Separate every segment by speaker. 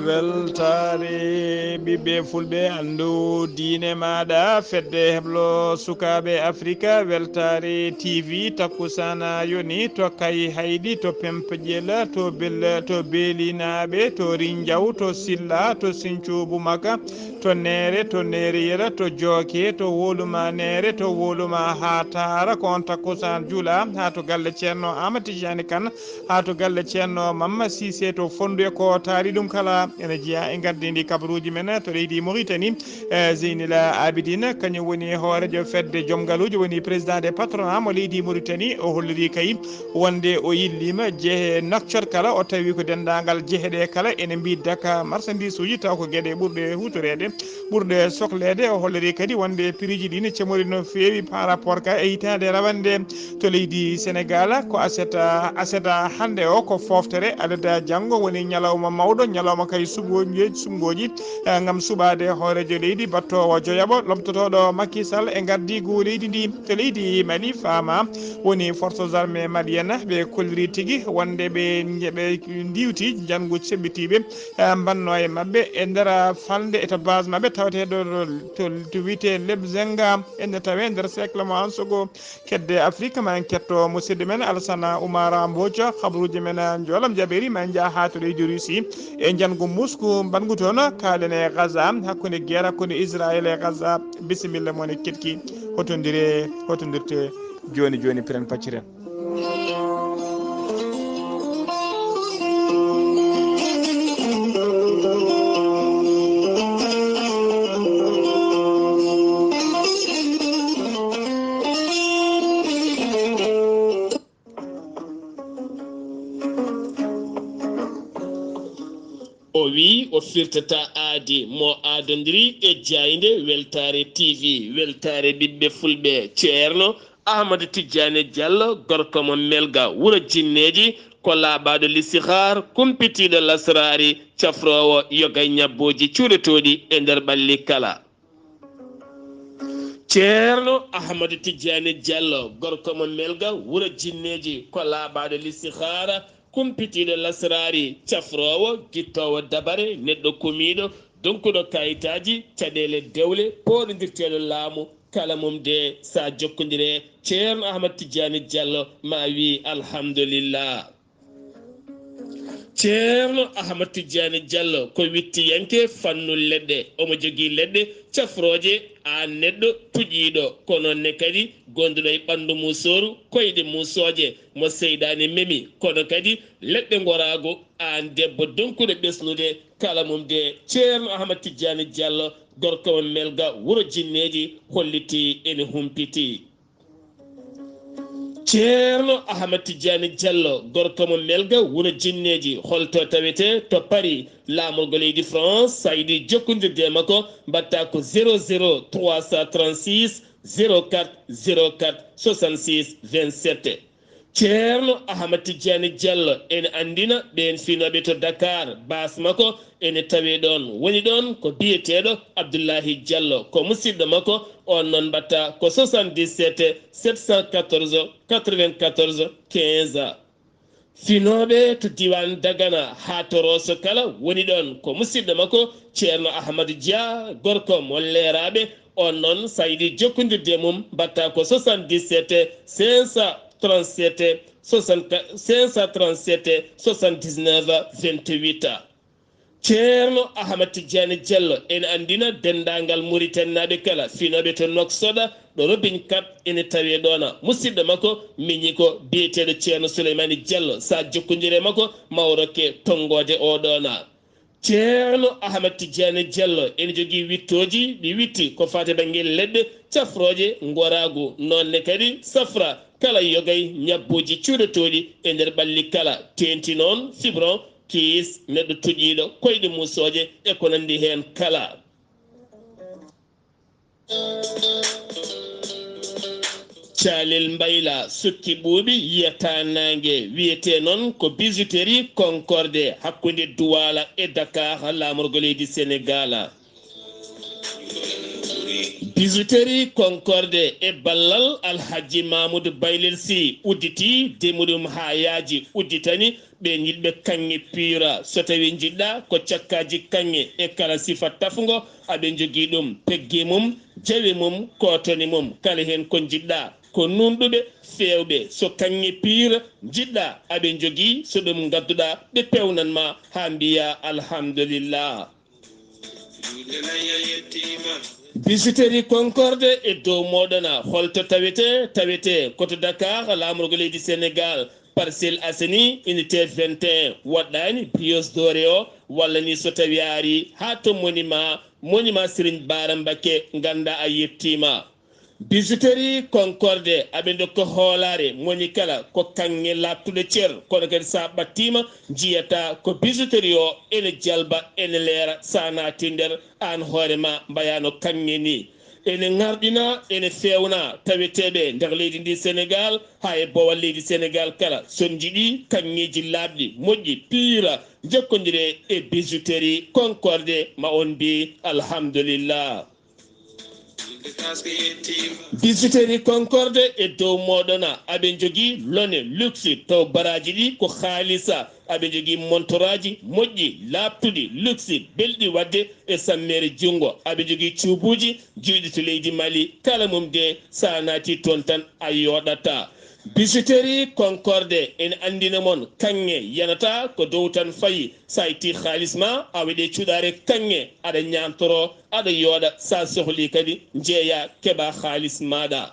Speaker 1: weltare ɓiɓɓe fulɓe andu diine maɗa fedde heblo sukaɓe africa weltare tv takkusana yoni to kay hayɗi to pempeƴela to beelinaɓe to rindiaw to silla to sinthiou boumaka to nere yera to jooke to woluma nere to woluma ha tara ko on takkusan juula ha to galle ceerno Amadou Tidiani Kane ha to galle ceerno Mamma Cissé to fondu e ko taari ɗum kala ene jeeya e gardidi kabaruji men to leydi Mauritanie Zeynila Abidine kañum woni hoorejo fedde joom galuji woni président des patronat mo leydi Mauritanie o holliri kay wonde o yillima jeehe noccore kala o tawi ko dendagal jeehe ɗe kala ene mbidaka marchandise uji taw ko gueɗe ɓurɗe hutorede ɓurɗe sohlede o holliri kadi wonde prix ji ɗi ne camori no fewi par rapport ka e hitande rawande to leydi Sénégal ko aseta hande o ko foftere adada janggo woni ñalawma mawɗo ñalawma kay sumgoji gam suɓade hoorejo leydi battowo joyaɓo lomtotoɗo Macky Sall e gardigu leydi ndi to leydi Mali fama woni forces armées malienne ɓe kolliri tigui wonde ɓe diwti janggo seɓɓitiɓe banno e mabɓe e nder falde e to base mabɓe tawateɗo to wiyete lebzenga ene tawe nder siècle mo ansogo kedde Afrique ma en ketto musidɗo men Alassane Oumara Mbodja habaruji men joolam jaɓeri ma jaa ha to leydi Russie e jango musku bangu toon kaalen e Gaza hakkude guerre hakkude Israël e Gaza bisimilla moon e ketki hotodirte joni piren pacciren
Speaker 2: o wi o firtata aadi mo aadodiri e jayde weltare tv weltare ɓiɓɓe fulɓe ceerno Ahmadou Tidiane Diallo gorko mo melga wuuro jinneji ko laaɓaɗo listihar kumpitiɗo lasrari cafrowo yogay ñabboji cuuɗotoɗi e nder ɓalli kala ceerno Ahmadou Tidiane Diallo gorko mo melga wuuro jinneji ko laaɓaɗo listihara kumpitiɗo lasrari cafrowo guittowo dabare neɗɗo kumiɗo donkuɗo kayitaji caɗele dewle poɗodirteɗo laamu kala mum de sa jokkodire ceerno Ahmadou Tidiane Diallo ma wi alhamdulillah ceerno Ahmadou Tidiane Diallo ko wittiyanke fannu leɗɗe omo jogui leɗɗe cafroje an neɗɗo tuƴiɗo kono ne kadi gonduɗo e ɓandu musoru koyɗe musoje mo seydani memi kono kadi leɗɗe gorago an debbo donkuɗo ɓesnude kala mum de ceerno Ahmadou Tidiane Diallo gorko mo melga wuuro jinneji holliti ene humpiti ceerno Ahmadou Tidiane Diallo gorko mo melga wuuro jinneji holto tawete to Paris laamorgo leydi France sayidi jokkodirde makko mbatta ko 00 336 04 04 66 27 ceerno Ahmadou Tidiane Diallo ene andina ɓen finoɓe to Dakar bas makko ene tawe ɗon woni ɗon ko biyeteɗo Abdoulahi Diallo ko musidɗo makko on noon mbatta ko 77 714 94 15 finoɓe to diwan Dagana ha to Rosso kala woni ɗon ko musidɗo makko ceerno Ahmadou Dia gorko mo leeraɓe on noon sayidi jokkodirde mum mbatta ko 77 537 537 79 28 ceerno Ahmadou Tidiane Diallo ene andina dendagal Mauritanie kala finoɓe to Noksoɗa ɗo Robin Kat ene tawe ɗona musidɗo makko miñi ko biyeteɗo ceerno Souleymane Diallo sa jokkodire makko mawroke tongode oɗona ceerno Ahmadou Tidiane Diallo ene jogui wittoji ɗi witti ko fate bangel leɗɗe cafroje goragu nonne kadi safra kala yogay ñabboji cuuɗotoɗi e nder ɓalli kala tenti noon fibron kiis neɗɗo tuƴiɗo koyɗe musoje e ko nandi hen kala Chalel Mbayla sukki ɓuuɓi yiyata nangue wiyete noon ko bijouterie Concorde hakkude Douala e Dakar lamorgo leydi Sénégal. Bijouterie Concorde e ballal Alhaji Mamoudou Baylel Sy udditi demudum ha yaaji udditani ɓe yilɓe kanŋe pira so tawi jiɗɗa ko cakkaji kanŋe e kala sifa tafugo aɓe jogui ɗum peggi mum jawi mum kotoni mum kala hen ko jiɗɗa ko nunɗuɓe fewɓe so kanŋe pire jiɗɗa aɓe jogui so ɗum gadduɗa ɓe pewnanma ha mbiya alhamdulillah. Bijouterie Concorde e dow moɗona holto tawete koto Dakar lamorgo leydi Sénégal Parcelles Assainies unité 21 woɗɗani Bios Doré o walla ni so tawi ari ha to monument Serigne Bara Mbacké ganda a yettima. Bijouterie Concorde aɓe dokka hoolare moni kala ko kanŋe lattuɗo ceer kono kadi sa ɓattima jiyata ko bijouterie o ene jalba ene leera sa naati nder an hoorema mbayano kanŋe ni ene ŋarɗina ene fewna taweteɓe nder leydi ndi Sénégal ha e bowal leydi Sénégal kala son jiiɗi kanŋeji labɗi moƴƴi piira jokkodire e bijouterie Concorde ma on mbi alhamdulillah. Bijouterie Concorde e dow moɗona aɓe jogui lone luxe taw baraji ɗi ko haalisa aɓe jogui montoraji moƴƴi laptuɗi luxe belɗi wadde e sammere jungo aɓe jogui cuubuji juuɗi to leydi Mali kala mum de sa naati toon tan a yoɗata. Bijouterie Concorde en andina mon kanŋe yanata ko dow tan fayi sa itti haalisma a waɗe cuuɗare kanŋe aɗa ñantoro aɗa yooɗa sa sohli kadi jeeya keɓa haalis maɗa.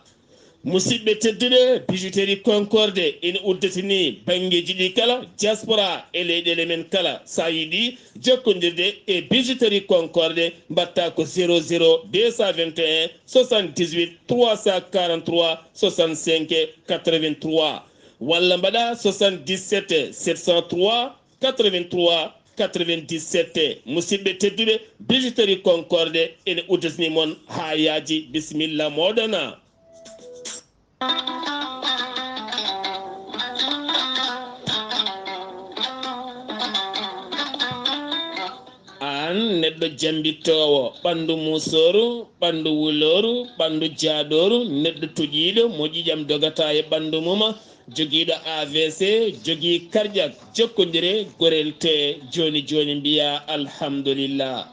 Speaker 2: Musidɓe tedduɗe bijouterie Concorde ene uddatini banggueji ɗi kala diaspora e leyɗele men kala sa yiiɗi jokkodirde e bijouterie Concorde mbatta ko 00 221 78 343 65 83 walla mbaɗa 77 703 83 97. musidɓe tedduɓe bijouterie Concorde ene uddatini mon ha yaaji bisimilla moɗona. An neɗɗo jambittowo ɓandu musoru ɓandu wuloru ɓandu jaadoru neɗɗo toƴiɗo mo ƴiƴam dogata e ɓandu muma joguiɗo AVC jogui cardiaque jokkodire gorel te joni mbiya alhamdulillah.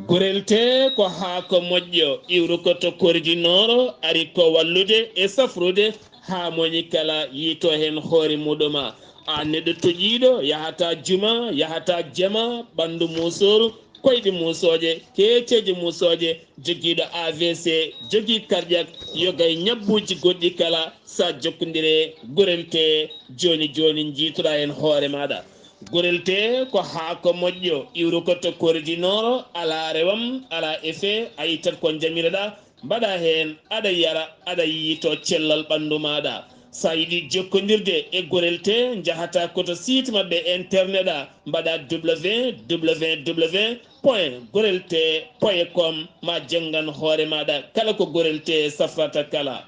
Speaker 2: gorel te ko haako moƴƴo iwru ko to korjinoro ari ko wallude e safrude ha moni kala yito hen hoore muɗuma a neɗɗo toƴiɗo yahata juma yahata jama ɓandu musoru koyɗe musoje keceje musoje joguiɗo AVC jogui cardiaque yogay ñabbuji goɗɗi kala sa jokkodire gorel te joni jiitoɗa hen hoore maɗa. gorel te ko haako moƴƴo iwru ko to korjinoro ala rewam ala effet a yittat ko jamireɗa mbaɗa hen aɗa yara aɗa yiito cellal ɓandu maɗa. sa yiɗi jokkodirde e gorel te jahata koto site mabɓe internet a mbaɗa www.gorelte.com ma janggan hoore maɗa kala ko gorel te safrata kala.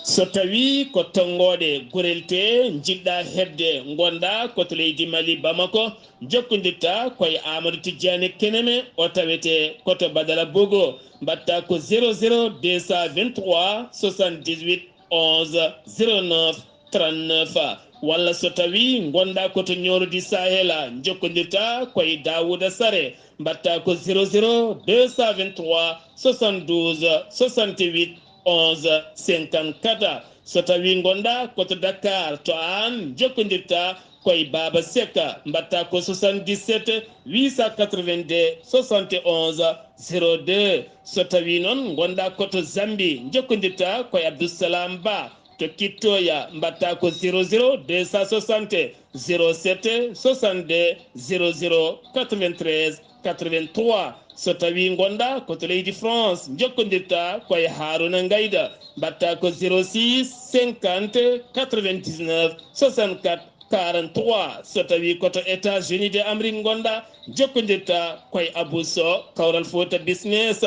Speaker 2: so tawi ko tongoɗe gorel te jiɗɗa hebde gonɗa koto leydi Mali Bamako jokkodirta koye Amadou Tidiane Keneme o tawete koto Badara Bogo mbatta ko 00 223 78 11 09 39 walla so tawi gonɗa koto ñorodi Sahela jokkodirta koye Dawouda Sare mbatta ko 00 223 72 68 11 54 so tawi gonɗa koto Dakar to an jokkodirta koye Baba Seka mbatta ko 77 882 71 02 so tawi noon gonɗa koto Zambi jokkodirta koye Abdoussalam Ba to Kittoya mbatta ko 00 260 07 62 00 93 83 so tawi gonɗa koto leydi France jokkodirta koye Haruna Ngayda mbatta ko 06 50 99 64 43 so tawi koto États-Unis de Amérique gonɗa jokkodirta koye Abou So Kawral Fouta Business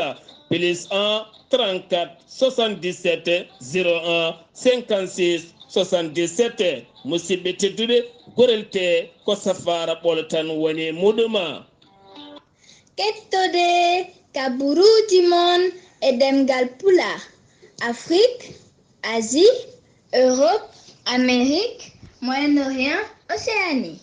Speaker 2: +1 34 77 01 56 77 musidɓe tedduɓe gorel te ko safara ɓolo tan woni muɗuma
Speaker 3: kettode kaburuji mon e ɗemngal pulaar Afrique, Asie, Europe, Amérique, Moyen-Orient, Océanie.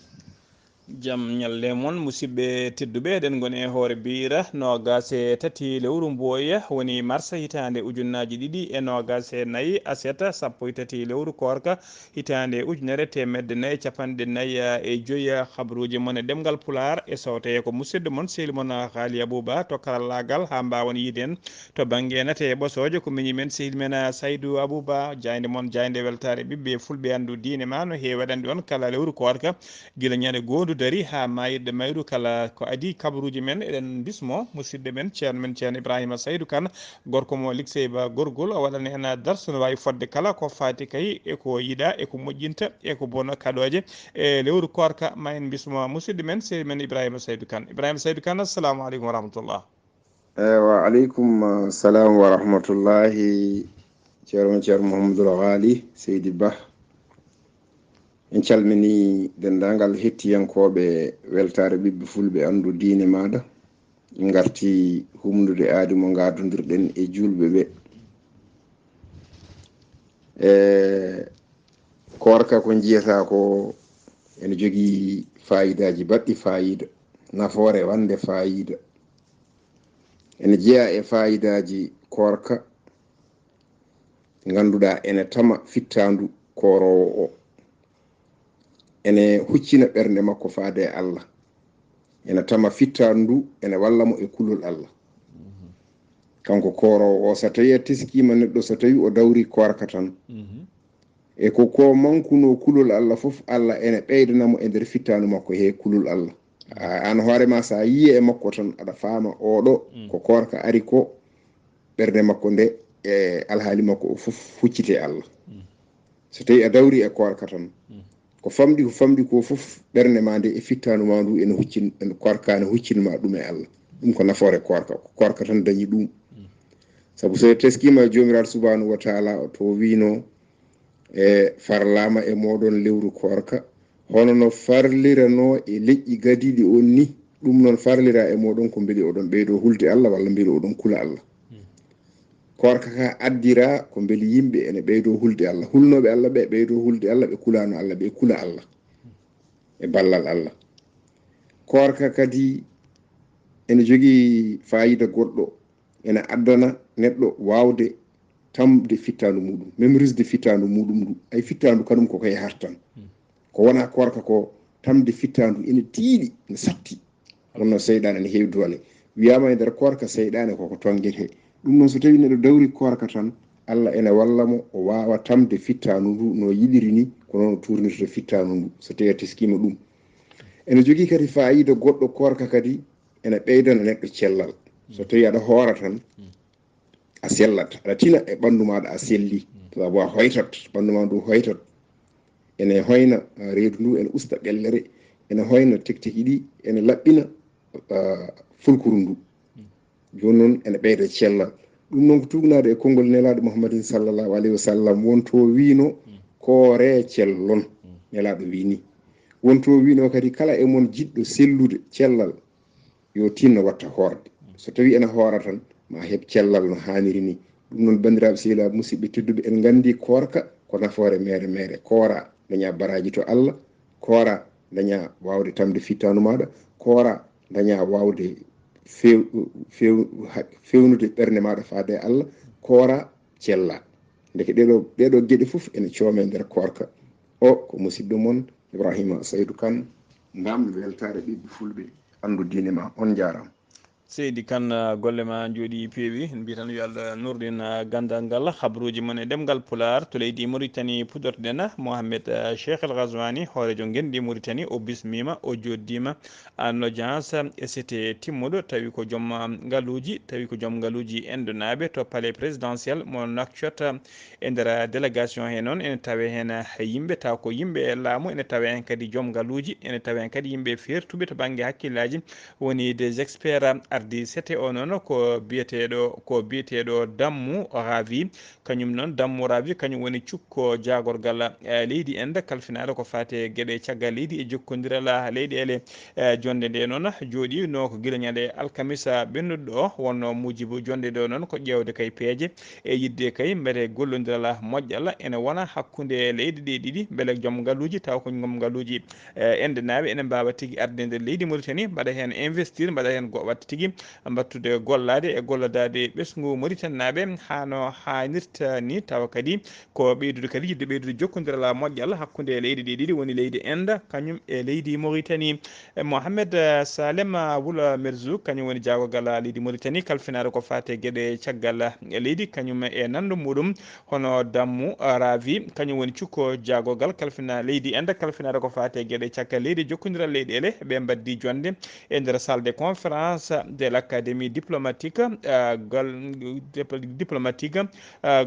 Speaker 1: jam ñalle moon musidɓe tedduɓe eɗen goni e hoore biira nogase tati lewru mbooya woni mars hitande ujunnaji ɗiɗi e nogase nayyi aseta sappo e tati lewru korka hitande ujunere temedde nayyi capanɗe nayyi e joyi habaruji moon e ɗemgal pulaar e sawtaye ko musidɗo moon sehli moon Ghalii Abuu Bah to karallagal ha mbawan yiden to banggue nate e ɓosoje ko miñi men sehli men Saydou Abou Bah jayde moon jayde weltare ɓiɓɓe fulɓe andu diine ma no heewi waɗande on kala lewru korka guila ñande goondu dari ha mayirɗe mayru kala ko adi kabaruji men eɗen bismo musidɗo men ceerno Ibrahima Saydou Kane gorko mo ligsey ba gorgol o waɗana en darso no wawi fodde kala ko fati kay eko yiiɗa eko moƴƴinta eko bona kaɗoje e lewru korka ma en bismo musidɗo men sehli men Ibrahima Saydou Kane assalamu aleykum wa rahmatullah.
Speaker 4: wa aleykum salam wa rahmatullahi ceerno Mouhamadoul Ghalii Seydi Bah en calmini dendagal hettiyankoɓe weltare ɓiɓɓe fulɓe andu diine maɗa garti humdude aadi mo gadodirɗen e julɓe ɓe e korka ko jiyata ko ene jogui fayidaji baɗɗi fayida nafoore wande fayida ene jeeya e fayidaji korka ganduɗa ene tama fittandu korowo o ene huccina ɓernde makko faade e Allah ene tama fittandu ene wallamo e kulol Allah kanko korowo o so tawi teskima neɗɗo so tawi o dawri korka tan e ko mankuno kulol Allah foof Allah ene ɓeydanamo e nder fittandu makko he kulol Allah an hoorema sa yiye e makko tan aɗa faama oɗo ko korka ari ko ɓernde makko nde e alhaali makko o foof huccite Allah so tawi a dawri e korka tan ko famɗi ko foof ɓernde ma nde e fittanu ma ndu ene huccin korka ne huccinma ɗum e Allah ɗum ko nafoore korka tan dañi ɗum saabu so teskima jomiraɗo subhanahu wa taala to wino e farlama e moɗon lewru korka hono no farlirano e leƴƴi gadiɗi on ni ɗum noon farlira e moɗon ko beeli oɗon ɓeydo hulde Allah walla beeli oɗon kula Allah korka ka addira ko beeli yimɓe ene ɓeydo hulde Allah hulnoɓe Allah ɓe ɓeydo hulde Allah ɓe kulano Allah ɓe kula Allah e ballal Allah korka kadi ene jogui fayida goɗɗo ene addana neɗɗo wawde tamde fittandu muɗum mémorise fittandu muɗum ndu ay fittandu kanum ko koye hartan ko wona korka ko tamde fittandu ene tiiɗi ne satti wonno seyɗane ene heewi doole wiyama e nder korka seyɗane koko tonguete ɗum noon so tawi neɗɗo dawri korka tan Allah ene wallamo o wawa tamde fittandu ndu no yiɗiri ni ko noon tournirta fittandu ndu so tawi teskima ɗum ene jogui kadi fayida goɗɗo korka kadi ene ɓeydana neɗɗo cellal so tawi aɗa hoora tan a sellat aɗa tina e ɓandu maɗa a selli sabu a hoytat ɓandu ma ndu hoytat ene hoyna reedu ndu ene usta ɓellere ene hoyna tekteki ɗi ene laɓɓina fulkuru ndu joni noon ene ɓeyda cellal ɗum noon ko tugnade e konngol nelaɗo Muhammadin sallallahu alayhi wa sallam wonto wino koore cellon nelaɗo wini wonto wino kadi kala e mon jiɗɗo sellude cellal yo tinno watta hoorde so tawi ene hoora tan ma heeb cellal no haniri ni ɗum noon bandiraɓe sehilaɓe musidɓe tedduɓe en gandi korka ko nafoore mere koora daña baraji to Allah koora daña wawde tamde fittanu maɗa koora daña wawde fewnude ɓernde maɗa faade Allah koora cella deke ɗeɗo gueɗe foof ene coome nder korka o ko musidɗo moon Ibrahima Saydou Kane damɗo weltare ɓiɓɓe fulɓe andu diine ma on jarama
Speaker 1: Seydi Kane golle ma jooɗi peewi en mbitan yo Allah nurdin gandal ngal habaruji mon e ɗemgal pulaar to leydi Mauritanie pudorɗen Mohamed Cheikh El Ghazouani hoorejo genddi Mauritanie o bismima o joddima en audience e c'était timmuɗo tawi ko joom ngaluji endunaɓe to palais présidentiel mo Nouakchott e nder délégation he noon ene tawe hen yimɓe taw ko yimɓe laamu ene tawe hen kadi joom ngaluji ene tawe hen kadi yimɓe fertuɓe to banggue hakkillaji woni des experts ardi sete o noon ko biyeteɗo dammu ravi kañum noon dammu ravi kañum woni cukko jagorgal leydi ende kalfinaɗo ko fate gueɗe caggal leydi e jokkodirala leyɗele jonde nde noon jooɗi no ko guila ñande alkamisa ɓennuɗo o wonno mujibu jonde ɗo noon ko ƴewde kay peeje e yidde kay mbete gollodirala moƴƴal ene wona hakkude leydi ɗi ɗiɗi beele joom ngaluji taw ko joom ngaluji ende naaɓe ene mbawa tigui arde nder leydi Mauritanie mbaɗa hen investir mbaɗa hen watta tigui battude gollade e gollodade ɓesgu Mauritanie naaɓe hano hannirta ni tawa kadi ko ɓeydude kadi yidde ɓeydude jokkodirala moƴƴal hakkude leydi ɗi ɗiɗi woni leydi Inde kañum e leydi Mauritanie Mohamed Salem Wula Merzou kañum woni jagogal leydi Mauritanie kalfinaɗo ko fate gueɗe caggal leydi kañum e nandu muɗum hono dammu ravi kañum woni cukko jagogal kalfina leydi Inde kalfinaɗo ko fate gueɗe caggal leydi jokkodiral leyɗele ɓe mbaddi jonde e nder salle de conférence de l' académie diplomatique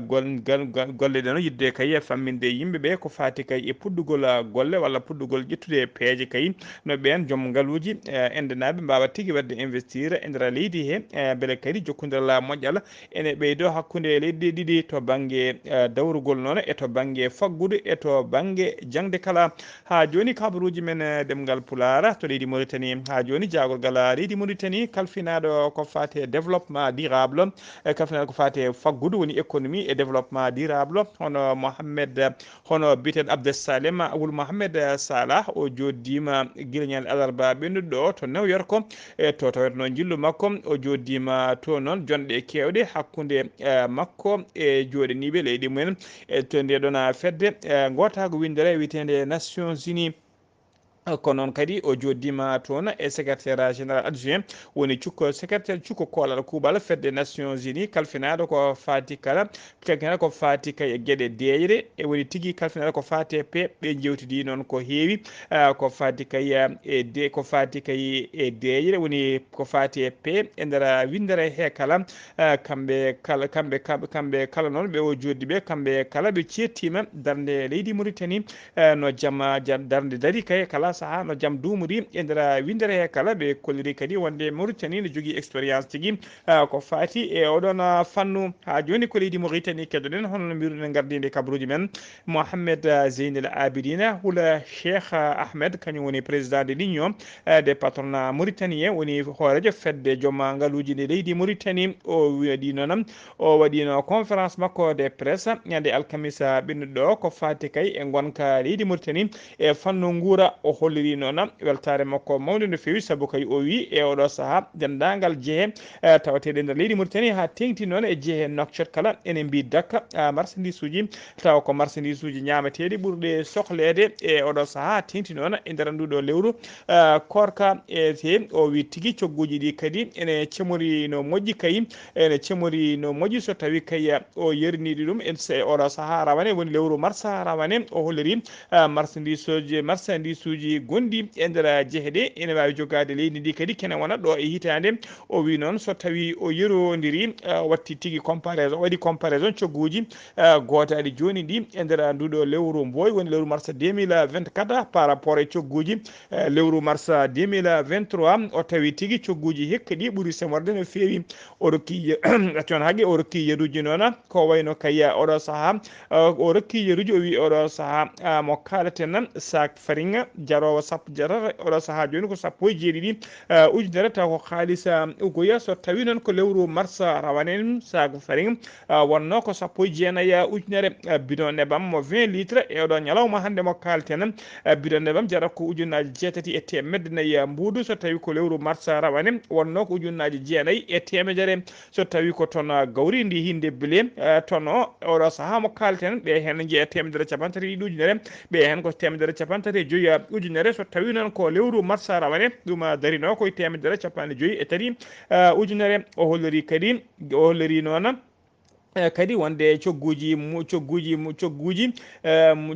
Speaker 1: golle ɗe no yidde kay famminde yimɓeɓe ko fati kay e puɗɗugol golle walla puɗɗugol ƴettude peeje kay no ɓen joom ngaluji ende naaɓe mbawa tigui wadde investir e nder leydi he beele kadi jokkodirala moƴƴal ene ɓeydo hakkude leydi ɗiɗi to banggue dawrugol noon e to banggue faggude e to banggue jangde kala ha joni kabaruji men ɗemngal pular to leydi Mauritanie ha joni jagorgal leydi Mauritanie kalfinaɗo ko fate développement durable kalfinaɗo ko fate faggude woni économie et développement durable hono biteɗo Abdessalem Aboul Mohamed Salah o joddima guila ñande alarba ɓennuɗo o to New York e to tawetno jillu makko o joddima to noon jonɗe kewɗe hakkude makko e joɗaniɓe leydi mumen e to nde ɗon fedde gotago windere witende Nations Unies ko noon kadi o joddima toon e secrétaire général adjoint woni secrétaire cukko kolal kuuɓal fedde Nations Unies kalfinaɗo ko fati kala kalfinaɗo ko fati kay e gueɗe deyre e woni tigui kalfinaɗo ko fati pe ɓe jewtidi noon ko heewi ko fati kay ko fati kay e deyre woni ko fati pe e nder windere he kala kamɓe kala noon ɓe o joddi ɓe kamɓe kala ɓe cettima darde leydi Mauritanie no jamma darde daari kay kala saaha no jaam duumori e nder windere he kala ɓe kolliri kadi wonde Mauritanie ne jogui expérience tigui ko fati e oɗon fannu ha joni ko leydi Mauritanie keddoɗen hono no mbiruɗen gardide kabaruji men Mohamed Zeynel Abidine Hula Cheikh Ahmed kañum woni président de l'union des patronat mauritanien woni hoorejo fedde jooma ngaluji ndi leydi Mauritanie o waɗi noon o waɗino conférence makko de presse ñande alkamisa ɓennuɗo ko fati kay e gonka leydi Mauritanie e fannu nguura o holliri noon weltare makko mawde no fewi saabu kay o wi e oɗo saaha dendagal jeehe tawateɗe nder leydi Mauritanie ha tengti noon e jeehe Nouakchott kala ene mbi dakka marchandise uji tawa ko marchandise uji ñamateɗi ɓurɗe sohlede e oɗo saaha tengti noon e nder nduɗo lewru korka e te o wi tigui cogguji ɗi kadi ene cemori no moƴƴi kay ene cemori no moƴƴi so tawi kay o yernidi ɗum e oɗo saaha rawane woni lewru marsa rawane o holliri marchandise uji gondi e nder jeehe ɗe ene wawi jogade leydi ndi kadi kene wona ɗo e hitande o wi noon so tawi o yerodiri watti tigui comparaison waɗi comparaison cogguji gotaɗi joni ɗi e nder nduɗo lewru mbooy woni lewru mars 2024 par rapport e cogguji lewru mars 2023 o tawi tigui cogguji hekka ɗi ɓuuri semorde no fewi o rokki toon haaqi o rokki yeruji noon ko wayno kay oɗo saaha o rokki yeruji o wi oɗo saaha mo kalaten sac farine jarowo sappo jarata oɗo saaha joni ko sappo e jeeɗiɗi ujunere taw ko haalisa ugoya so tawi noon ko lewru mars rawane sac farine wonno ko sappo e jeenayyi ujunere bidon nebam mo 20 litres e oɗo ñalawma hande mo kalten bidon nebam jarata ko ujunnaji jeetati e temedde nayyi mbuudu so tawi ko lewru mars rawane wonno ko ujunnaji jeenayyi e temedere so tawi ko toon gawri ndi hinde bile toon o oɗo saaha mo kalten ɓe hen jeeya temedere capantati ɗiɗi ujunere ɓe hen ko temedere capantati e joyyi ujunere so tawi noon ko lewru mars rawane ɗum darino koye temedere capanɗe joyyi e tati ujunere o holliri kadi o holliri noon kadi wonde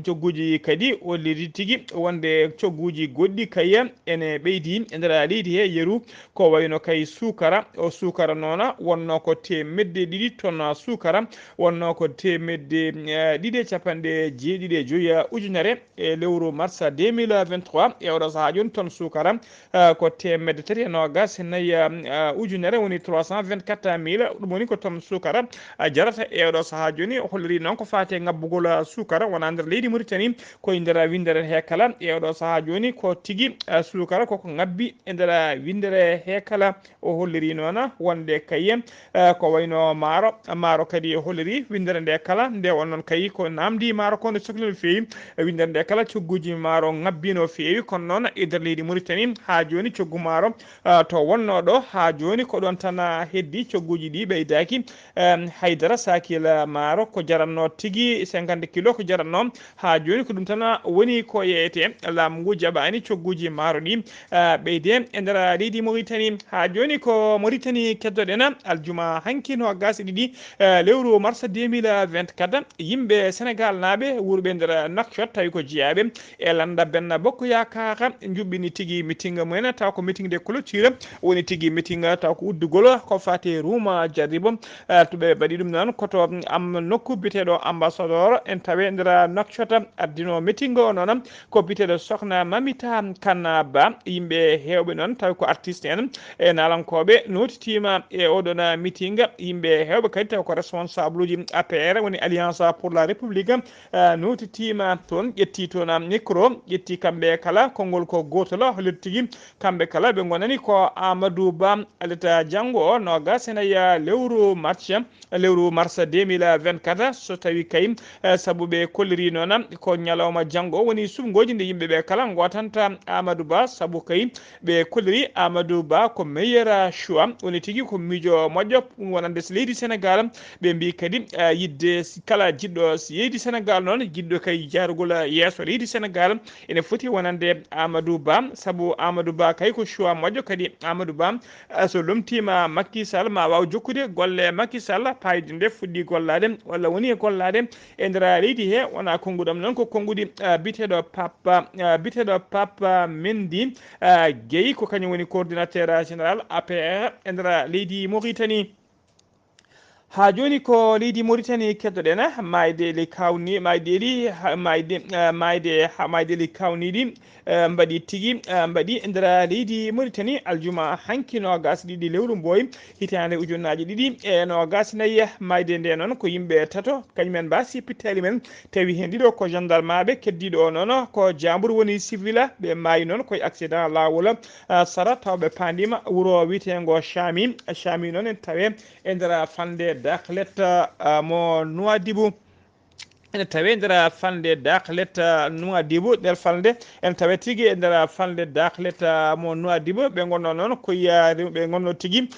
Speaker 1: cogguji kadi holliri tigi wonde cogguji goɗɗi kayya ene ɓeydi e nder leydi he yeru ko wayno kay sukara o sukara noona wonno ko temedde ɗiɗi tonne sukara wonno ko temedde ɗiɗi capanɗe jeeɗiɗi e joyi ujunere e lewru mars 2023 e oɗo saaha joni tonne sukara ko temedde tati e nogas nayyi ujunere woni 324 mille ɗum woni ko tonne sukara jarata e oɗo saaha joni holliri noon ko fate ngabbugol sukara wona nder leydi Mauritanie koye nder windere he kala e oɗo saaha joni ko tigui sukara koko ngabbi e nder windere he kala o holliri noon wonde kayi ko wayno maaro kadi holliri windere nde kala nde wonnoon kayi ko namdi maaro ko nde sohli no fewi windere nde kala cogguji maaro ngabbi no fewi kono noon e nder leydi Mauritanie ha joni coggu maaro to wonno ɗo ha joni ko ɗon tan heddi cogguji ɗi ɓeydaki haydara sakila maaro ko jaranno tigui 50 kilo ko jaranno ha joni ko ɗum tan woni ko yeyete laamu ngu jaɓani cogguji maaro ɗi ɓeyde e nder leydi Mauritanie ha joni ko Mauritanie keddoɗen aljuma hanki no gasi ɗiɗi lewru mars 2024 yimɓe Sénégal naaɓe wurɓe nder Nouakchott tawi ko jeeyaɓe e landa Benno Bokk Yakaar juɓɓini tigui meeting mumen taw ko meeting de clôture woni tigui meeting taw ko uddugol ko fate Rouma Diaribo to ɓe mbaɗi ɗum noon koto am nokku biteɗo ambassadeur en tawe nder Nouakchott addino meeting o noon ko biteɗo sokhna Mamita Kane Ba yimɓe hewɓe noon tawi ko artiste en e nalankoɓe notitima e oɗon meeting yimɓe hewɓe kadi tawi ko responsable uji APR woni Alliance pour la République notitima toon ƴetti toon micro ƴetti kamɓe kala konngol ko gotol holliti tigui kamɓe kala ɓe gonani ko Amadou Ba aleta janggo o nogas enayi lewru mars 2024 so tawi kay saabu ɓe kolliri noon ko ñalawma janggo o woni subgoji nde yimɓeɓe kala gotanta Amadou Ba saabu kay ɓe kolliri Amadou Ba ko meilleur choix woni tigui ko miijo moƴƴo wonande so leydi Sénégal ɓe mbi kadi yidde kala jiɗɗo leydi Sénégal noon jiɗɗo kay jarugol yesso leydi Sénégal ene foti wonande Amadou Ba saabu Amadou Ba kay ko choix moƴƴo kadi Amadou Ba so lomtima Macky Sall ma waw jokkude golle Macky Sall payde nde fuɗɗi gollade walla woni e gollade e nder leydi he wona konguɗam noon ko konguɗi biteɗo Papa Mendy Gueye ko kañum woni coordinateur général APR e nder leydi Mauritanie ha joni ko leydi Mauritanie keddoɗen maydeli kawni maydeli kawniɗi mbaɗi tigui mbaɗi e nder leydi Mauritanie aljuma hanki nogas ɗiɗi lewru mboy hitande ujunnaje ɗiɗi e nogas nayyi mayde nde noon ko yimɓe tato kañumen mbasi pittali men tawi hen ɗiɗo ko gendarme aɓe keddiɗo o noon ko jambour woni civil ɓe mayi noon koye accident lawol sara tawɓe pandima wuuro witego Chami noon en tawe e nder fande Dakhlet mo Nouadhibou ene tawe nder falde Dakhlet Nouadhibou nder falde en tawe tigui e nder falde Dakhlet mo Nouadhibou ɓe gonno noon ɓe gonno tigui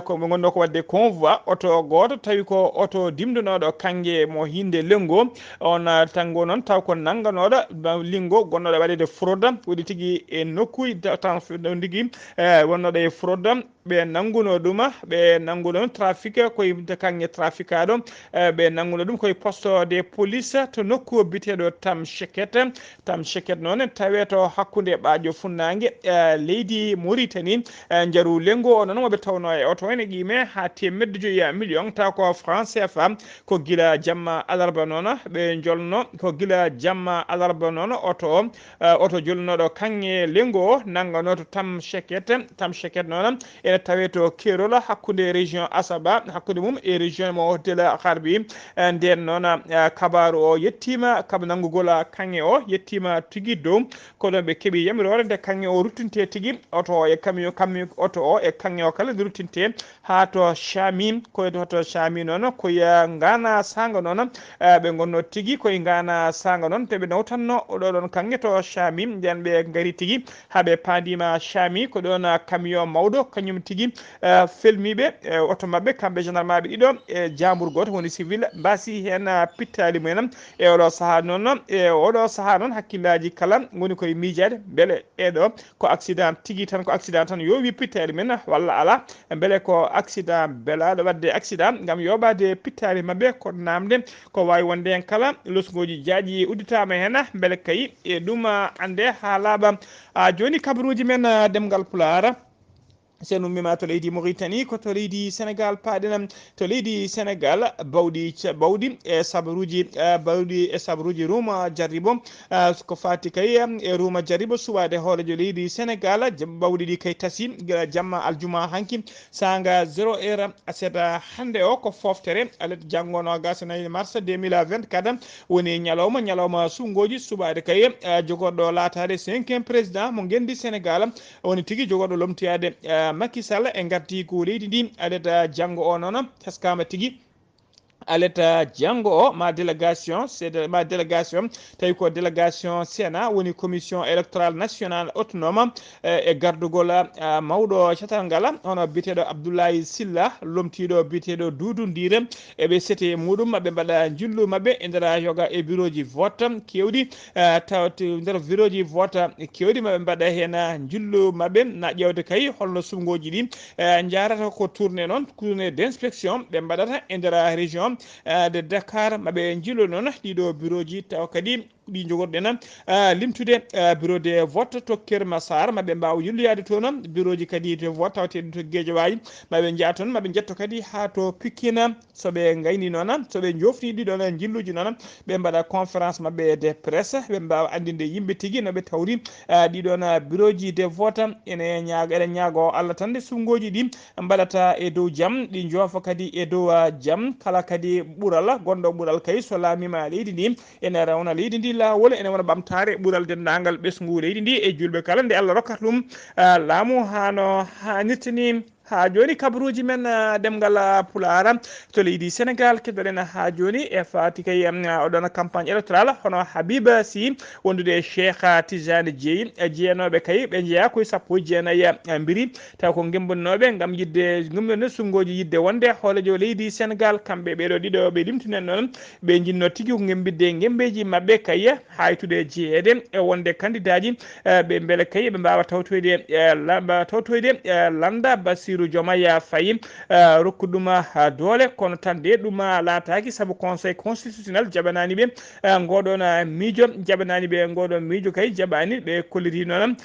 Speaker 1: ko ɓe gonno ko wadde convoi auto goto tawi ko auto dimdunoɗo kangue mo hinde lengo on tango noon taw ko nangganoɗo lingo gonnoɗo waɗede fraude waɗi tigui e nokkuji ɗon tigui wonnoɗo e fraude ɓe nangguno ɗum ɓe nangguno ɗum trafic koye kangue traficaɗo ɓe nangguno ɗum koye poste de police to nokku biteɗo Tam Cheket noon tawe to hakkude ɓaajo funnague leydi Mauritanie jaaru lengo o noon woɓe tawno e auto ene qime ha temedde joyi million taw ko franc CFA ko guila jamma alarba noon ɓe jolno ko guila jamma alarba noon auto jolnoɗo kanŋe lengo o nanggano to Tam Cheket noon ene tawe to Kerol hakkude région Asaba hakkude mum e région mo Tel Harbi nden noon kabaru o yettima kaba nanggugol kanŋe o yettima tigui dow kono ɓe keeɓi yamirore nde kanŋe o ruttinte tigui auto e camion auto o e kanŋe o kala nde ruttinte ha to Chami koye to Chami noon koye Ngana Sanga noon ɓe gonno tigui koye Ngana Sanga noon teɓe nawtanno oɗo ɗon kanŋe to Chami nden ɓe gari tigui haɓe pandima Chami ko ɗon camion mawɗo kañum tigi felmiɓe oto mabɓe kamɓe gendarme ɗiɗo e jambour goto woni civil mbasi hen pittali mumen e oɗo saaha noon e oɗo saaha noon hakkillaji kala woni koye miijade beele eɗo ko accident tigui tan ko accident tan yo wi pittali men walla ala beele ko accident beelaɗo wadde accident gam yoɓade pittali mabɓe ko namde ko wawi wonde hen kala losgoji jaaƴi udditama hen beele kayi e ɗum ande ha laaɓa joni kabaruji men ɗemngal pulaar sen ummima to leydi Mauritanie ko to leydi Sénégal paaɗenam to leydi Sénégal bawɗi e sabaruji ruma jarribo ko fati kay e ruma jarribo suwade hoorejo leydi Sénégal bawɗi ɗi kay tasi jamma aljuma hanki sanga 0 heure aseeda hande o ko foftere alet janggono gasanayi mars 2024 woni ñalawma sungoji suɓade kay jogoɗo latade 5e président mo gendi Sénégal woni tigui jogoɗo lomtiyade Macky Sall e gardi ko leydi ndi aɗa janggo o noon teskama tigui aleta jango o ma délégation tawi ko délégation Sénat woni commission électorale nationale autonome e gardugol mawɗo catal ngal hono biteɗo Abdoulaye Sylla lomtiɗo biteɗo Doudou Ndire eɓe seete muɗum maɓe mbaɗa jillu mabɓe e nder yoga e bureau ji vote kewɗi tawat nder bureau ji vote kewɗi maɓe mbaɗa hen jillu mabɓe na ƴewde kay holno sungoji ɗi jarata ko tourné noon tourné d' inspection ɓe mbaɗata e nder région de Dakar maɓe jillo noon ɗiɗo bureau ji taw kadi ɗi jogorɗen limtude bureau de vote to Kermassar maɓe mbawa yilloyade toon bureau ji kadi de vote tawateɗum to Guédiawaye maɓe jaa toon maɓe jetto kadi ha to Pikine soɓe gayni noon soɓe jofni ɗiɗon jilluji noon ɓe mbaɗa conférence maɓɓe de presse ɓe mbawa andinde yimɓe tigui noɓe tawri ɗiɗon bureau ji de vote eɗen ñaago Allah tan nde sungoji ɗi mbaɗata e dow jaam ɗi joofa kadi e dow jaam kala kadi ɓuural gonɗo ɓuural kay so laamima leydi ndi ene rawna leydi ndi lawol ene wona ɓamtare ɓuural dendagal ɓesgu leydi ndi e julɓe kala nde Allah rokkata ɗum laamu hano hannirta ni ha joni kabaruji men ɗemgal pulaar to leydi Sénégal keddoɗen ha joni e fati kay oɗon campagne électorale hono Habiba Sy wondude Cheikh Tijani Dieye jeeyanoɓe kay ɓe jeeya koye 19 mbiri taw ko gembunnoɓe gam yidde gumɗonde sungoji yidde wonde hoolejo leydi Sénégal kamɓe ɓeɗo ɗiɗo ɓe limtinen noon ɓe jinno tigui ko gembidde gembeji mabɓe kay haytude jeeyede e wonde candidat ji ɓe beele kay ɓe mbawa tawtoyde landa Bassirou Diomaye Faye rokku ɗum doole kono tan de ɗum laataki saabu conseil constitutionnel jaɓanani ɓe ngoɗon miijo jaɓanani ɓe ngoɗon miijo kay jaɓani ɓe kolliti noon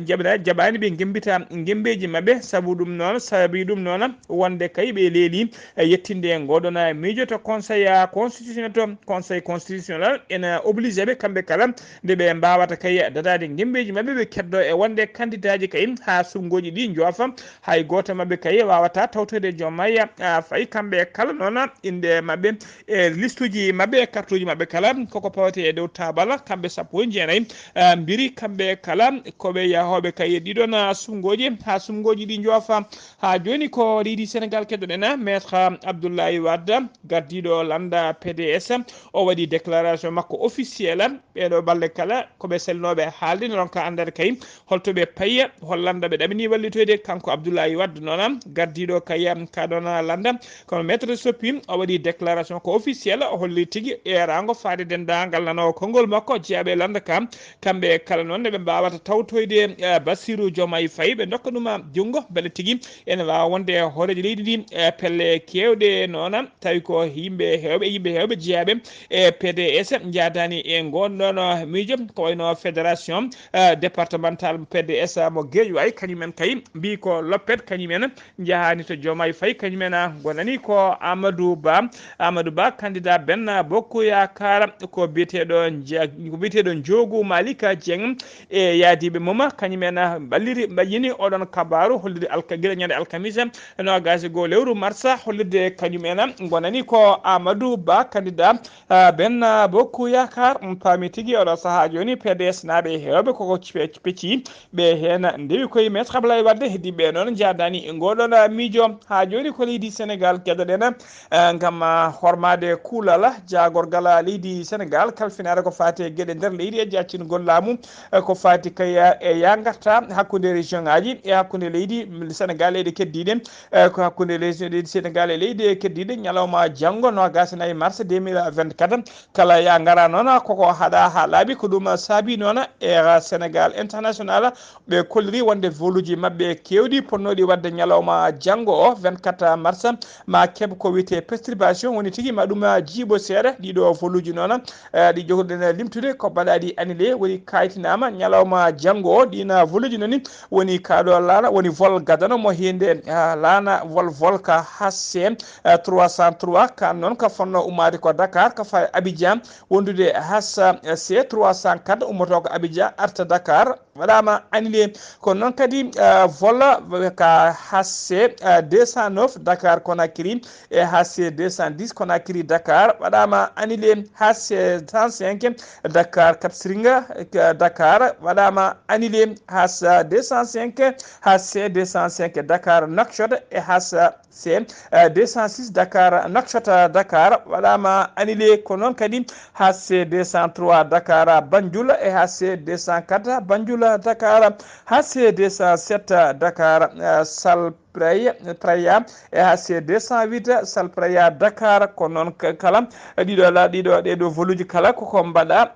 Speaker 1: jaɓani ɓe gembita gembeji mabɓe saabu ɗum noon saabi ɗum noon wonde kay ɓe leeli yettinde ngoɗon miijo to conseil constitutionnel ene obligé ɓe kamɓe kala nde ɓe mbawata kay dadade gembeji mabɓe ɓe keddo e wonde candidat ji kay ha sungoji ɗi joofa hay goto mabɓe kay wawata tawtode Diomaye Faye kamɓe kala noon inde mabɓe e liste uji mabɓe e carte uji mabɓe kala koko pawte e dow tabala kamɓe 19 mbiri kamɓe kala koɓe yahoɓe kay ɗiɗon sungoji ha sungoji ɗi joofa ha joni ko leydi Sénégal keddoɗen maître Abdoulaye Wade gardiɗo landa PDS o waɗi déclaration makko officiel ɓeɗo balɗe kala koɓe selnoɓe haalde ne ronka andade kay holtoɓe payi hollanda ɓe ɗamini wallitoyde kanko Abdoulaye Wade noon gardiɗo kay kaɗon landa kono maître Sopi o waɗi déclaration ko officiel o holli tigui erago faade dendagal nanowo konngol makko jeeyaɓe landa kam kamɓe kala noon neɓe mbawata tawtoyde Bassirou Diomaye Faye ɓe dokka ɗum junggo beele tigui ene wawa wonde hoorejo leydi ndi pelle kewɗe noon tawi ko yimɓe hewɓe jeeyaɓe e PDS jadani e gonɗon miijo ko wayno fédération départemental PDS mo Guédiawaye kañumen kay mbi ko loppet kañumen jahani to Diomaye Faye kañumen gonani ko Amadou Ba candidat Benno Bokk Yakar ko biyeteɗo Jogou Malika Dieng e yaadiɓe mum kañumen ɓallini oɗon kabaru hollide guila ñande alkamisa no gasi go lewru mars hollide kañumen gonani ko Amadou Ba candidat Benno Bokk Yakar paami tigui oɗo saaha joni PDS naɓe hewɓe koko pecci ɓe hen ndewi koye maître Abdoulaye Wade heddiɓe noon jadani woni ngoɗon miijo ha joni ko leydi Sénégal keɗoɗen ngam hormade kuulal jagorgal leydi Sénégal kalfinare ko fati e gueɗe nder leydi e jaccingol laamu ko fati kay e yangarta hakkude région ngaji e hakkude leydi Sénégal e keddiɗe ko hakkude leydi Sénégal e leydi keddiɗe ñalawma janggo no gasinayi mars 2024 kala ya ngara noon koko haɗa ha laaɓi ko ɗum saabi noon e Sénégal international ɓe kolliri wonde voluji mabɓe kewɗi ponnoɗi wadde ñalawma janggo o 24 mars ma keeb ko wiyete perturbation woni tigui ma ɗum jiiɓo seeɗa ɗiɗo voluji noon ɗi jogoɗen limtude ko mbaɗaɗi annulé woni kaytinama ñalawma janggo o ɗina voluji noni woni kaɗo laana woni vol gadano mo hinde laana vol ka HC 303 kan noon ka fonno ummade ko Dakar ka fa Abidjan wondude HC 304 ummoto ko Abidjan arta Dakar waɗama annulé ko noon kadi vol ka HC 209 Dakar Conakry e HC 210 Conakry Dakar waɗama annulé HC 105 Dakar Cap Skirring Dakar waɗama annulé HC 205 HC 205 Dakar Nouakchott e HC 206 Dakar Nouakchott Dakar waɗama annulé ko noon kadi HC 203 Dakar Banjul e HC 204 Banjul Dakar HC 207 Dakar Salpraya e HC 208 Salpraya Dakar ko noon kala ɗiɗo voluji kala koko mbaɗa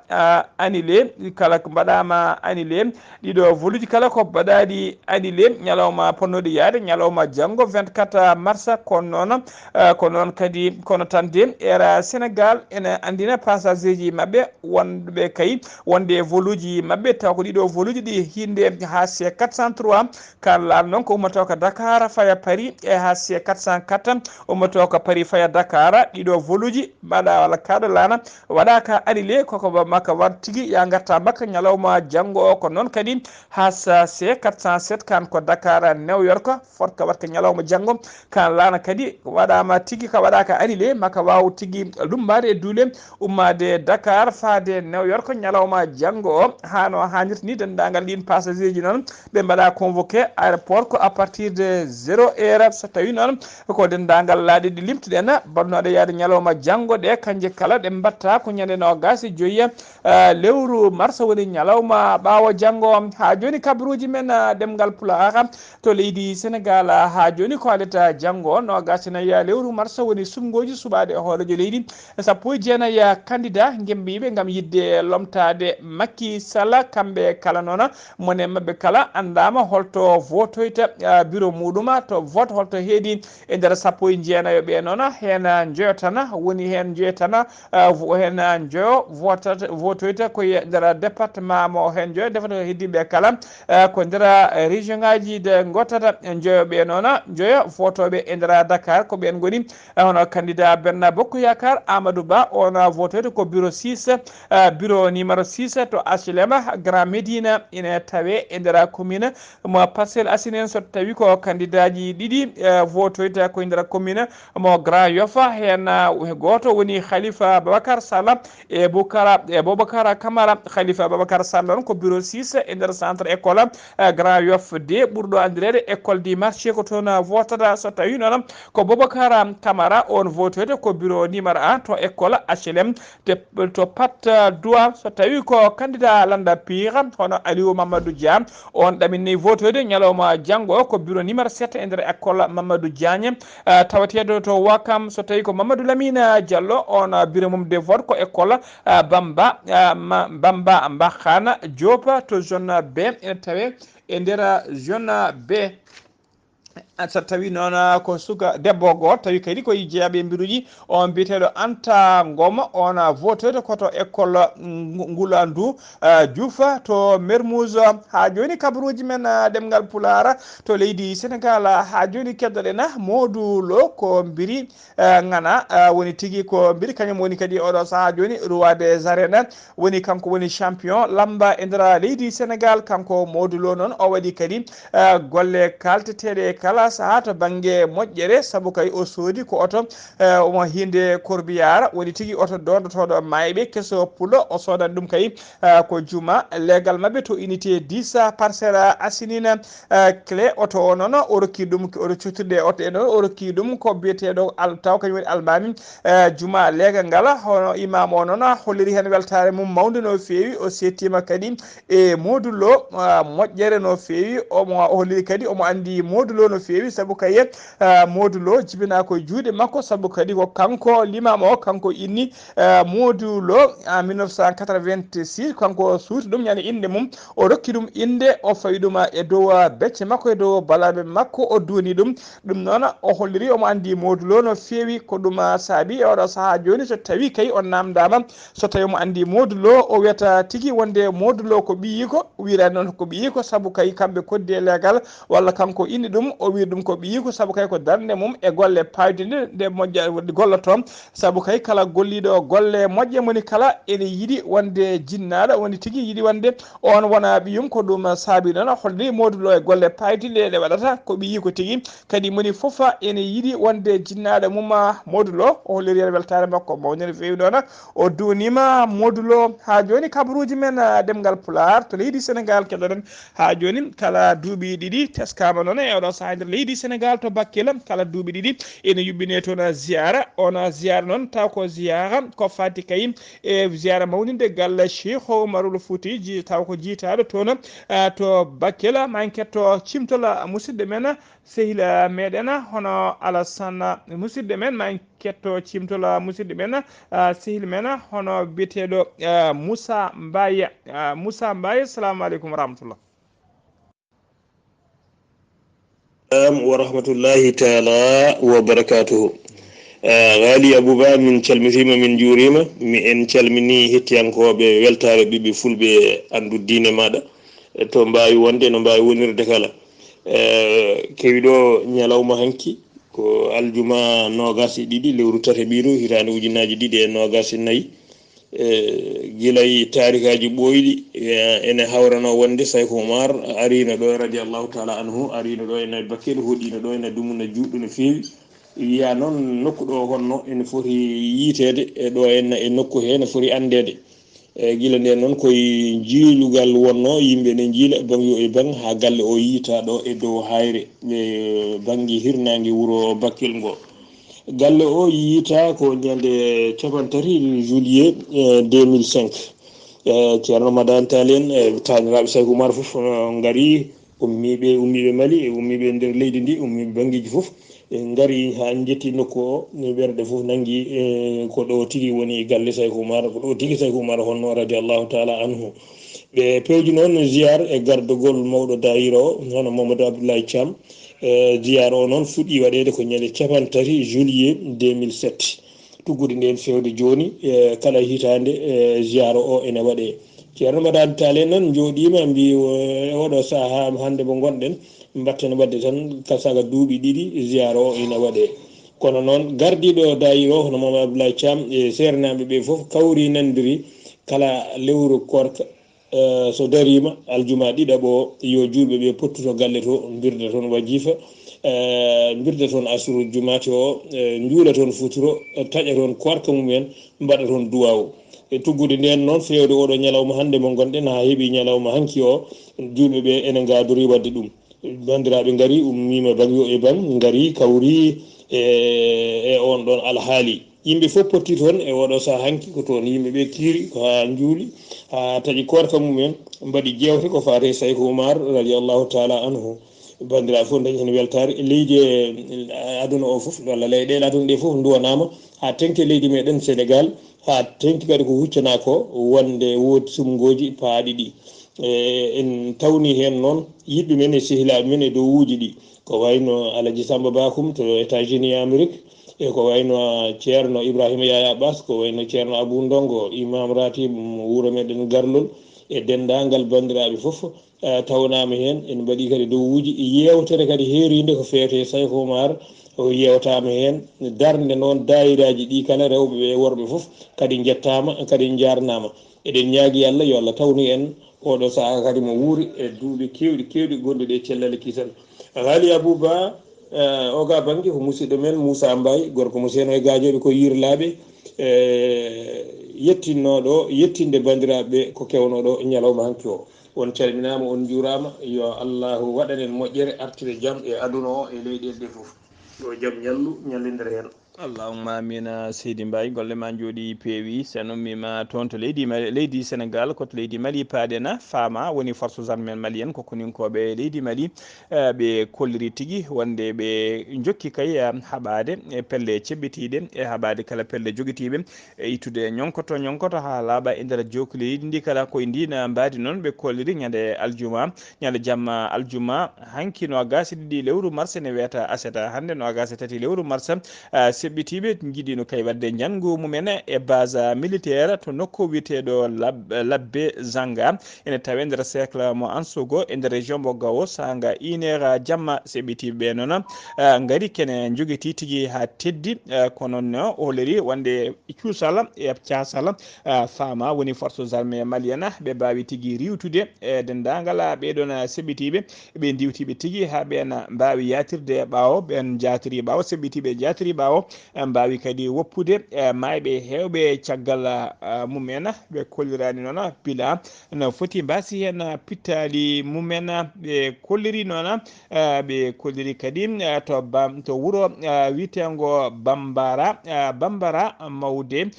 Speaker 1: annulé kala ko mbaɗama annulé ɗiɗo voluji kala ko mbaɗaɗi annulé ñalawma ponnoɗi yaade ñalawma janggo 24 mars kono noon kadi kono tan de era Sénégal ene andina passager ji mabɓe wonɓe kay wonde voluji mabɓe taw ko ɗiɗo voluji ɗi hinde HC 403 kan laal noon ko ummoto ko Dakar faya Paris e HC 404 ummoto ko Paris faya Dakar ɗiɗo voluji mbaɗa walla kaɗo lana waɗaka annulé koko makka wat tigui ya garta makka ñalawma janggo o ko noon kadi HC 407 kan ko Dakar New York fotka watka ñalawma janggo kan lana kadi waɗama tigui ka waɗaka annulé makka waw tigui lumbade e duule ummade Dakar faade New York ñalawma janggo o hano hannirta ni dendagal ɗin passager ji noon ɓe mbaɗa convoqué aéroport ko à partir de 0 heure so tawi noon ko dendagal laaɗi ɗi limtuɗen bannoɗe yaade ñalawma janggo ɗe kanje kala ɗe mbatta ko ñande 25 lewru mars woni ñalawma ɓawo janggo ha joni kabaruji men ɗemngal pulaar to leydi Sénégal ha joni ko aleta janggo 29 lewru mars woni sumgoji suɓade e hoorejo leydi 19 candidat gembiɓe gam yidde lomtade Macky Sall kamɓe kala noon mone mabɓe kala andama holto votoyta bureau muɗum to vote holto heedi e nder 19 ɓe noon hen joyotana woni hen joyotana hen joyo votoyta koye nder département mo hen joyo defata heddiɓe kala ko nder région ngaji de gottata joyoɓe noon joyo votoɓe e nder Dakar ko ɓen goni hono candidat Benno Bokk Yakar Amadou Ba on votoyta ko bureau 6 bureau numéro 6 to HLM Grand Médine ine tawe e nder commune mo Parcelles Assainies so tawi ko candidat ji ɗiɗi votoyta ko e nder commune mo Grand Yoff hen goto woni Khalifa Babacar Sall e Boubacar Camara Khalifa Babacar Sall on ko bureau 6 e nder centre école Grand Yoff de ɓurɗo andirede école du marché ko toon votata so tawi noon ko Boubacar Camara on votoyta ko bureau numéro 1 to école HLM to Pat Douar so tawi ko candidat landa pire hono Aliou Mamadou Dia on ɗaminni votoyde ñalawma janggo ko bureau numéro 7 e nder école Mamadou Diagne tawateɗo to Wakam so tawi ko Mamadou Lamine Diallo on bureau mum de vote ko école Bamba Mbakhana Diop to zone B ene tawe e nder zone B so tawi noon ko suka debbo goto tawi kadi koye jeeyaɓe mbiruji on mbiyeteɗo Anta Ngom on votoyde koto école Ngoulandou Diouf to Mermoz ha joni kabaruji men ɗemngal Pulaar to leydi Sénégal ha joni keddoɗen Modou Lo ko mbiri ngana woni tigui ko mbiri kañum woni kadi oɗo saaha joni roi des arènes woni kanko woni champion lamba e nder leydi Sénégal kanko Modou Lo noon o waɗi kadi golle kalteteɗe kala oɗa saaha to banggue moƴƴere saabu kay o soodi ko oto omo hinde corbillard woni tigui oto dondotoɗo mayɓe kesso pulo o soodani ɗum kay ko juma legal mabɓe to unité 10 parcelle asinina clé oto o noon o rokki ɗum oto cottude oto e noon o rokki ɗum ko biyeteɗo taw kañum woni almami juma legal ngal hono imam o noon holliri hen weltare mum mawde no fewi o settima kadi e modulo moƴƴere no fewi omo holliri kadi omo andi modulo no fewi saabu kaye modulo jibina ko juuɗe makko saabu kadi ko kanko limama o kanko inni modulo en 1986 kanko suuti ɗum yani inde mum o rokki ɗum inde o fawi ɗum e dow becce makko e dow balaɓe makko o duuni ɗum noon o holliri omo andi modulo no fewi ko ɗum saabi e oɗo saaha joni so tawi kay on namdama so tawi mo andi modulo o wiyata tigui wonde modulo ko ɓiyiko wirani noon ko ɓiyiko saabu kay kamɓe koddi e leegal walla kanko inni ɗum o wi ɗum ko ɓiyiko saabu kay ko darde mum e golle payde nde moƴƴa golloto saabu kay kala golliɗo golle moƴƴe moni kala ene yiiɗi wonde jinnaɗo woni tigui yiiɗi wonde on wona ɓiyum ko ɗum saabi noon holli modulo e golle paytide ɗe waɗata ko ɓiyiko tigui kadi moni foof ene yiiɗi wonde jinnaɗo mum modulo o holliri hen weltare makko mawni no fewi noon o dunima modulo ha joni kabaruji men ɗemgal pulaar to leydi Sénégal keɗoɗen ha joni kala duuɓi ɗiɗi teskama noon e oɗo saaha nder leydi Sénégal to Bakel kala duuɓi ɗiɗi ene yuɓɓine toon ziyara on ziyara noon taw ko ziyara ko fati kay e ziyara mawnide galle Cheikh Oumarul Fouti taw ko jiitaɗo toon to Bakel ma en ketto cimtola musidɗo men sehila meɗen hono Alassane musidɗo men ma en ketto cimtola musidɗo men sehil men hono biyeteɗo Moussa Mbaye Moussa Mbaye assalamu aleykum wa rahmatullah.
Speaker 5: wa rahmatullahi taala wa barakatuhu. Ghalii Abuu Bah min calmitima min juurima mi en calmini hettiyankoɓe weltare ɓiɓɓe fulɓe andu diine maɗa to mbawi wonde no mbawi wonirde kala kewiɗo ñalawma hanki ko aljuma nogas e ɗiɗi lewru tati ɓiru hitande ujunnaji ɗiɗi e nogas e nayyi guilay tarikaji ɓoyɗi ene hawrano wonde Saykou Oumar arino ɗo radiallahu taala anhu arino ɗo ene Bakel hoɗino ɗo ene dumuna juɗɗo no fewi wiya noon nokku ɗo honno ene foti yiitede e ɗo enna e nokku he ne foti andede guila nden noon koye jiilugal wonno yimɓe ne jiila bang yo e bang ha galle o yiita ɗo e dow hayre e banggue hirnangue wuuro Bakel ngo galle o yiita ko ñande capantati juillet 2005 ceerno madane tali en taniraɓe Saykou Oumar foof gaari ummiɓe Mali ummiɓe nder leydi ndi ummiɓe banggueji foof ngari ha jetti nokku o ɓerde foof nanggui ko ɗo tigui woni galle Saykou Oumar ko ɗo tigui Saykou Oumar honno radiallahu taala anhu ɓe pewji noon ziyar e gardugol mawɗo dayira o hono Mamadou Abdoulaye Thiam ziyar o noon fuɗɗi waɗede ko ñande capantati juillet 2007 tuggude nden fewde joni kala hitande ziyara o ene waɗe ceerno madane tali noon jooɗima mbi oɗo saaha hande mo gonɗen mbatten wadde tan kasaga duuɓi ɗiɗi ziyara o ene waɗe kono noon gardiɗo dayira o hono Mamadou Abdoulaye Thiam e sernaɓe ɓe foof kawri nandiri kala lewru korka so darima aljuma ɗiɗaɓo o yo julɓe ɓe pottuto galle to birda toon wajifa birda toon asru jumati o juula toon futuro taƴa toon korka mumen mbaɗa toon duwawu e tuggude nden noon fewde oɗo ñalawma hande mo gonɗen ha heeɓi ñalawma hanki o julɓe ɓe ene gadori wadde ɗum bandiraɓe gaari ummima bang yo e bang gaari kawri e on ɗon alhaali yimɓe fof potti toon e oɗo saaha hanki ko toon yimɓeɓe kiiri ko ha juuli ha taƴi korka mumen mbaɗi jewte ko fate Saykou Oumar radiallahu taala anhu bandiraɓe fof dañi hen weltare leydi aduna o foof walla leyɗele aduna ɗe foof duwanama ha tengti leydi meɗen Sénégal ha tengti kadi ko huccana ko wonde woodi sumgoji paaɗi ɗi en tawni hen noon yiɗɓe men e sehilaɓe men e dow wuuji ɗi ko wayno Alaji Samba Bakum to États-Unis Amérique e ko wayno ceerno Ibrahima Yaya Bass ko wayno ceerno Abou Ndongo imam ratib wuuro meɗen Garlol e dendagal bandiraɓe foof tawnama hen en mbaɗi kadi dow wuuji yewtere kadi heeride ko fewte Saykou Oumar o yewtama hen darde noon dayiraji ɗi kala rewɓe ɓe worɓe foof kadi jettama kadi jarnama eɗen ñaagui Allah yo Allah tawni en oɗo saaha kadi mo wuuri e duuɓi kewɗi gonɗi ɗe cellal kisal Ghalii Abuu Bah o ga bangi ko musidɗo men Moussa Mbaye gorko mo seeno e gajoɓe ko yirlaɓe yettinnoɗo yettinde bandiraɓe ko kewnoɗo ñalawma hanki o on calminama on juurama yo allahu waɗanen moƴƴere artire jaam e aduna o e leyɗele fof yo jaam ñallu ñallidere hen
Speaker 1: allahumma amina seydi Mbaye golle ma jooɗi peewi sen ummima toon to leydi Sénégal koto leydi Mali paadena faama woni force arme men Mali en kokoninkoɓe leydi Mali ɓe kolliri tigui wonde ɓe jokki kay haɓade e pelle cebbitiɗe e haɓade kala pelle joguitiɓe e ittude ñonkoto ha laaɓa e nder jokki leydi ndi kala koye ndina mbadi noon ɓe kolliri ñande aljuma ñande jamma aljuma hanki no gasi ɗiɗi lewru mars ne wiyata aseta hande no gasi tati lewru mars seɓɓitiɓe jiiɗino kay wadde janggo mumen e base militaire to nokku witeɗo labbe zanga ene tawe nder cercle mo ansogo e nder région mo gawo sanga 1h jamma seɓɓitiɓe noon gari kene joguiti tigui ha teddi kono no oleri wonde cuusal e casal fama woni forces armées malienne ɓe mbawi tigui riwtude e dendagal ɓeɗon seɓɓitiɓe ɓe diwtiɓe tigui ha ɓen mbawi yatirde ɓawo ɓen jatiri ɓawo seɓɓitiɓe jatiri ɓawo mbawi kadi woppude mayɓe hewɓe caggal mumen ɓe kollirani noon bila no foti mbasi hen pittali mumen ɓe kolliri noon ɓe kolliri kadi to wuuro witengo bambara mawde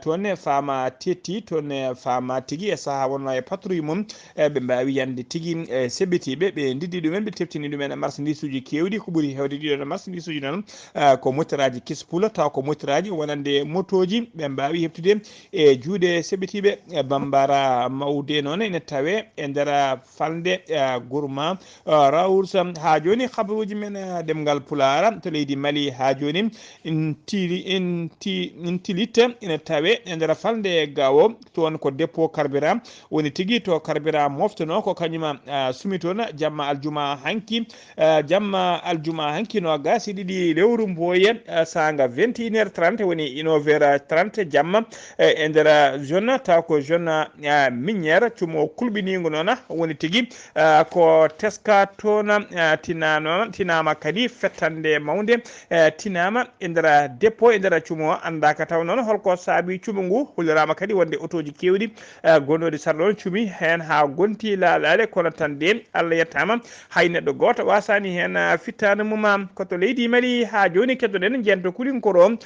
Speaker 1: toon fama tetti toon fama tigui e saaha wonno e patrouille mum ɓe mbawi yande tigui seɓɓitiɓe ɓe diddi ɗumen ɓe teftini ɗumen marchandise uji kewɗi ko ɓuuri hewde ɗiɗon marchandise uji noon ko motiraji kispula taw ko motiraji wonande motoji ɓe mbawi heptude e juuɗe seɓɓitiɓe bambara mawde noon ene tawe e nder falde gourma raours ha joni habaruji men ɗemngal pulaar to leydi Mali ha joni intilite ene tawe e nder falde gawo toon ko dépôt carburant woni tigui to carburant moftono ko kañuma sumi toon jamma aljuma hanki no gasi ɗiɗi lewru mboye sanga 21h30 woni 1h30 jamma e nder zone taw ko zone miniére cumo kulɓinigo noon woni tigui ko teska toon tinama kadi fettande mawde tinama e nder dépôt e nder cumo andaka taw noon holko saabi cumo ngu hullirama kadi wonde autoji kewɗi gonɗoɗe sarɗon cumi hen ha gonti laalade kono tan de Allah yettama hay neɗɗo goto wasani hen fittano mum koto leydi Mali ha joni keddoɗen jento kulinkoro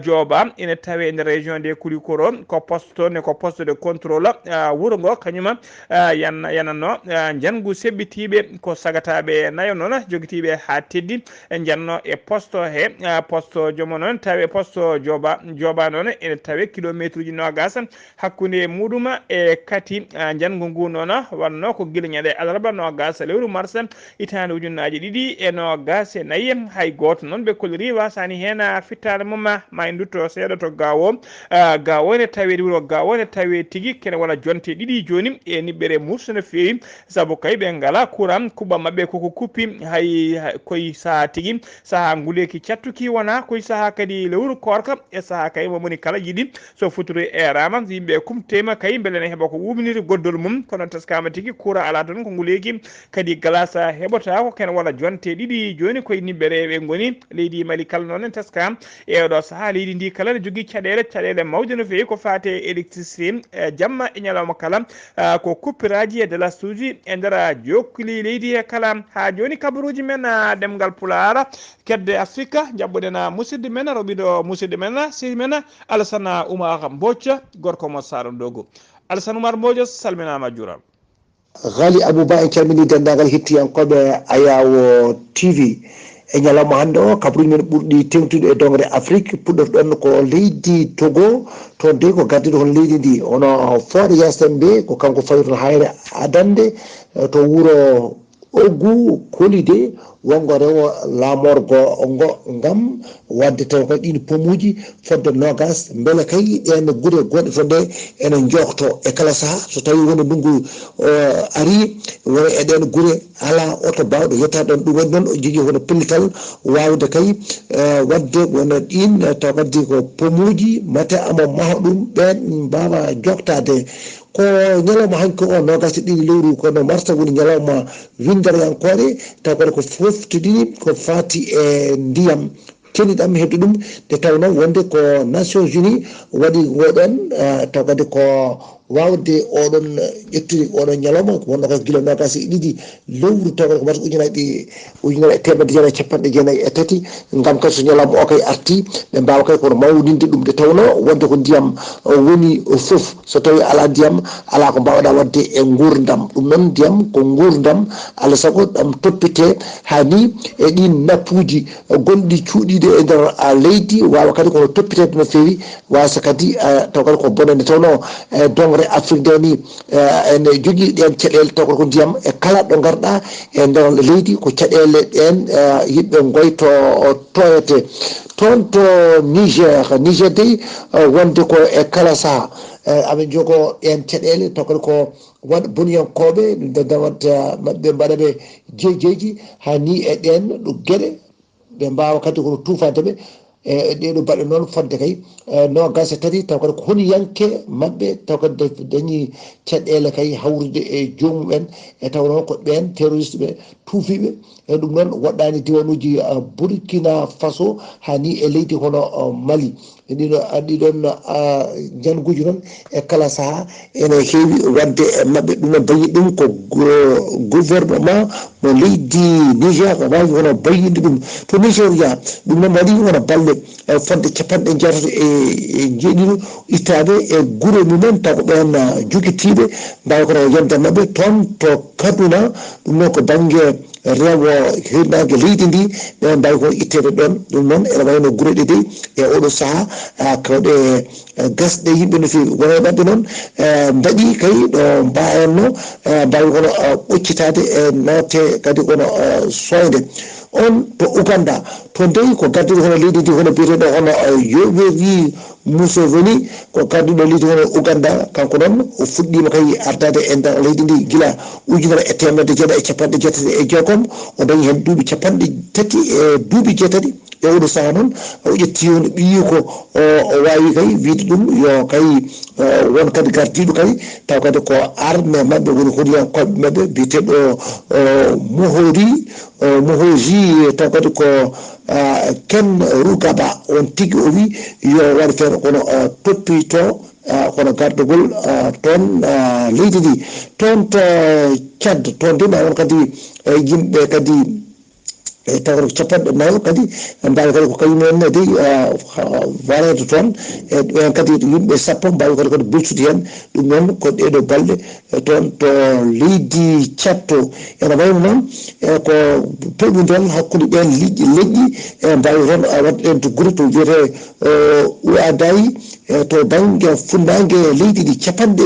Speaker 1: jooba ene tawe nder région de kulikoro ko poste toon ko poste de contrôle wuuro ngo kañuma yananno jangu seɓɓitiɓe ko sagataɓe nayo noon joguitiɓe ha teddi janno e poste he poste jomo noon tawe poste jooba noon ene tawe kilométre uji nogas hakkude muɗum e kati jangu ngu noon wanno ko guila ñande alarba nogas lewru mars hitande ujunnaje ɗiɗi e nogas e nayyi hay goto noon ɓe kolliri wasani hen fittade mum ma en dutto seeɗa to gawo ne tawe wuuro gawo ne tawe tigui kene wona jonte ɗiɗi joni e niɓɓere murso no fewi saabu kay ɓe ngala courant kuɓa mabɓe koko kuppi hay koye saaha tigui saaha nguleki cattuki wona koye saaha kadi lewru korka e saaha kay momoni kala yiiɗi so futuri erama yimɓe kumtema kay beele ne heeɓa ko wuminiri goddol mum kono teskama tigui courant ala toon ko nguleki kadi glace heɓata ko kene wona jonte ɗiɗi joni koye niɓɓere ɓe goni leydi Mali kala noon teska eɗo saaha leydi ndi kala ne jogui caɗele mawde no fewi ko fate électricité jamma e ñalawma kala ko kuppiraji e delastuji e nder jokkuli leydi he kala ha joni kabaruji men ɗemngal pulaar kedde Afrique jabɓuɗen musidɗo men roɓiɗo musidɗo men sehdi men Alassane Oumar Mbodj gorko mo Saro Dogo. Alassane Oumar Mbodj salminama juuram.
Speaker 6: Ghalii Abuu Bah en calmini dendagal hettiyankoɓe Ayawo TV e ñalawma hande o kabaruji men ɓurɗi tengtude e dongre Afrique puɗɗorɗon ko leydi Togo toon de ko gardiɗo hon leydi ndi ono fooɗo yasambe ko kanko fawito hayre adande to wuuro Oggu Kolide wongo rewo lamorgo ngo ngam wadde taw kay ɗin pomuji fodde nogas beele kay ɗen guure gonɗe to nde ene jokto e kala saaha so tawi woni ndungu ari woni eɗen guure ala oto bawɗo yettade ɗon ɗum woni noon o jogui hono pellital wawde kay wadde wona ɗin taw wadde ko pomuji mate amo maha ɗum ɓen mbawa joktade ko ñalawma hanki o nogas ɗiɗi lewru kono marta woni ñalawma windere yankore taw kadi ko fof loftiɗini ko fati e ndiyam keniɗam hedde ɗum nde tawno wonde ko Nations Unies waɗi oɗon taw kadi ko wawde oɗon ƴettude oɗon ñalawma wonno ko guila nogas e ɗiɗi lewru taw ko wata ujunere temedde jeenayyi capanɗe jeenayyi e tati gam kadi so ñalawma o kay arti ɓe mbawa kay kono mawninde ɗum nde tawno wonde ko ndiyam woni foof so tawi ala ndiyam ala ko mbawɗa wadde e gurdam ɗum noon ndiyam ko gurdam alay saago ɗam toppite hani e ɗin nappuji gonɗi cuuɗiɗe e nder leydi wawa kadi kono toppitede no fewi wasa kadi taw kadi ko bonde nde tawno dongre Afrique nde ni ene jogui ɗen caɗele taw ko ndiyam e kala ɗo garɗa e nder leydi ko caɗele ɗen yimɓe goyto toyete toon to Niger dey wonde ko e kala saaha aɓe jogo ɗen caɗele taw kadi ko waɗ boniyankoɓe dawat mabɓe mbaɗaɓe jeeji ha ni e ɗen ɗo gueɗe ɓe mbawa kadi kono tufadeɓe e ɗeɗo baɗe noon fodde kay nogas e tati taw kadi ko honiyanke mabɓe taw kadi dañi caɗele kay hawrude e jomumen e taw noon ko ɓen terroriste ɓe tuufiɓe e ɗum noon waɗɗani diwanuji Burkina Faso hani e leydi hono Mali ɗiɗon janguji noon e kala saaha ene heewi wadde mabɓe ɗum noon bayi ɗum ko gouvernement mo leydi Niger ko wawi hono bayinde ɗum to Nigéria ɗum noon waɗi hono balɗe fodde capanɗe jeetato e jeeɗiɗo ittade e guure mumen taw ko ɓen jogitiɓe mbawi kono yonde mabɓe toon to Kaduna ɗum noon ko banggue rewo hirnage leydi ndi ɓe mbawi ko ittede ɗon ɗum noon ene wayno guure ɗe dey e oɗo saaha kawɗe gasɗe yimɓe no fewi wona mabɓe noon mbaɗi kay ɗo mbawanno mbawi kono ɓoccitade e note kadi kono soyde on to Uganda to dey ko gadduɗo hono leydi ndi hono biyeteɗo hono Yoweri Museveni ko gadduɗo leydi hono Uganda kanko noon o fuɗɗima kay ardade e nder leydi ndi gila ujunere e temedde jeeɗa e capanɗe jeetati e jeegom o dañi hen duuɓi capanɗe tati e duuɓi jeetati e oɗo saaha noon o ƴetti hono ɓiyi ko o wawi kay wiide ɗum yo kay won kadi gardiɗo kay taw kadi ko arme mabɓe woni holiyankoɓe mabɓe biyeteɗo Mohoji taw kadi ko Ken Rugaba on tigui o wi yo waɗa feere kono toppito kono gardugol toon leydi ndi toon to Tchad toon de ma won kadi yimɓe kadi e taw capanɗe nayo kadi mbawi kadi ko kañumen dey warede toon e ɓen kadi yimɓe sappo mbawi kadi kadi bolsude hen ɗum noon ko ɗeɗo balɗe toon to leydi catto ene wayno noon ko peɓudel hakkude ɓen leƴƴi e mbawi toon wadde ɗen to guure to wiyete uadayi to banggue funnague leydi ɗi capanɗe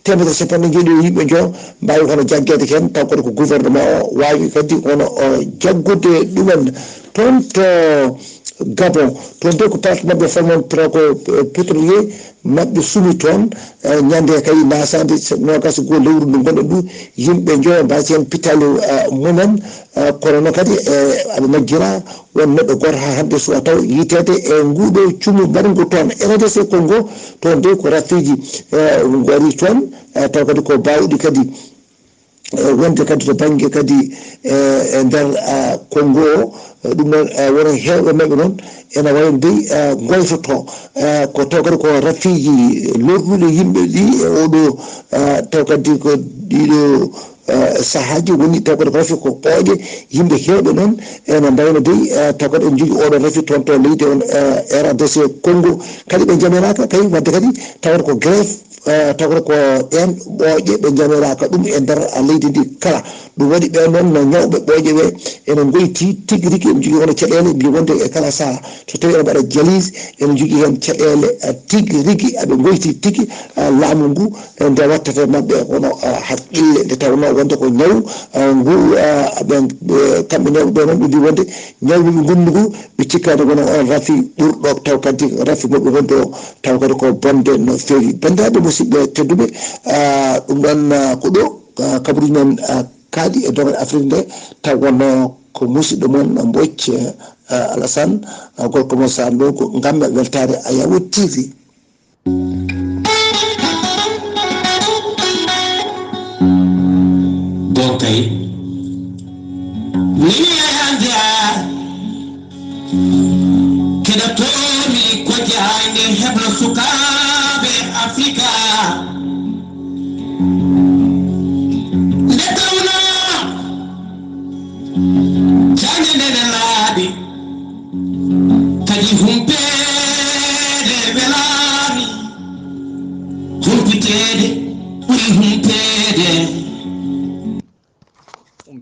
Speaker 6: temedere capanɗe jeeɗi yimɓe jo mbawi kono jaggede hen taw kadi ko gouvernement o wawi kadi kono jaggude ɗumen toon to Gabon toon de ko parti mabɓe famon ko pétrolier mabɓe sumi toon ñande kay nasade nogas go lewru ndu gonɗen ɗu yimɓe jo mbasi hen pitale mumen kono noon kadi aɓe majjira won neɗɗo goto ha hande suwa taw yitede e nguɗo cumu mbaɗgo toon RDC Congo toon de ko rafiji gari toon taw kadi ko bawɗi kadi wonde kadi to banggue kadi e nder Congo o ɗum noon wona hewɓe mabɓe noon ene wayno dey goytoto ko taw kadi ko rafiji lorɗuɗe yimɓe ɗi e oɗo taw kadi ko ɗiɗo sahaji woni taw kadi ko rafi ko ɓooƴe yimɓe hewɓe noon ene mbayno dey taw kadi en jogui oɗon rafi toon to leydi on RDC Congo kadi ɓe jamiraka kay wadde kadi tawata ko grève tawata ko ɗen ɓooƴe ɓe jamiraka ɗum e nder leydi ndi kala ɗum waɗi ɓen noon no ñawɓe ɓooƴe ɓe ene goyti tigui rigui ene jogui hono caɗele mbi wonde e kala saaha so tawi ene mbaɗa dialyse ene jogui hen caɗele tigui rigui aɓe goyti tigui laamu ngu nde wattata mabɓe hono haqqille nde tawno wonde ko ñaw ngu kamɓe ñawɓe ɓe noon ɓe mbi wonde ñawɓeɓe gonnu ngu ɓe cikkade wono on rafi ɓurɗo taw kadi rafi mabɓe wonde o taw kadi ko bonde no fewi bandaɓe musidɓe tedduɓe ɗum ɗon ko ɗo kabaruji men kaaɗi e dogal Afrique nde taw wonno ko musidɗo moon Mbocc Alassane gorko mo Salo ko gamma weltare Ayawu TV.
Speaker 7: Bon kay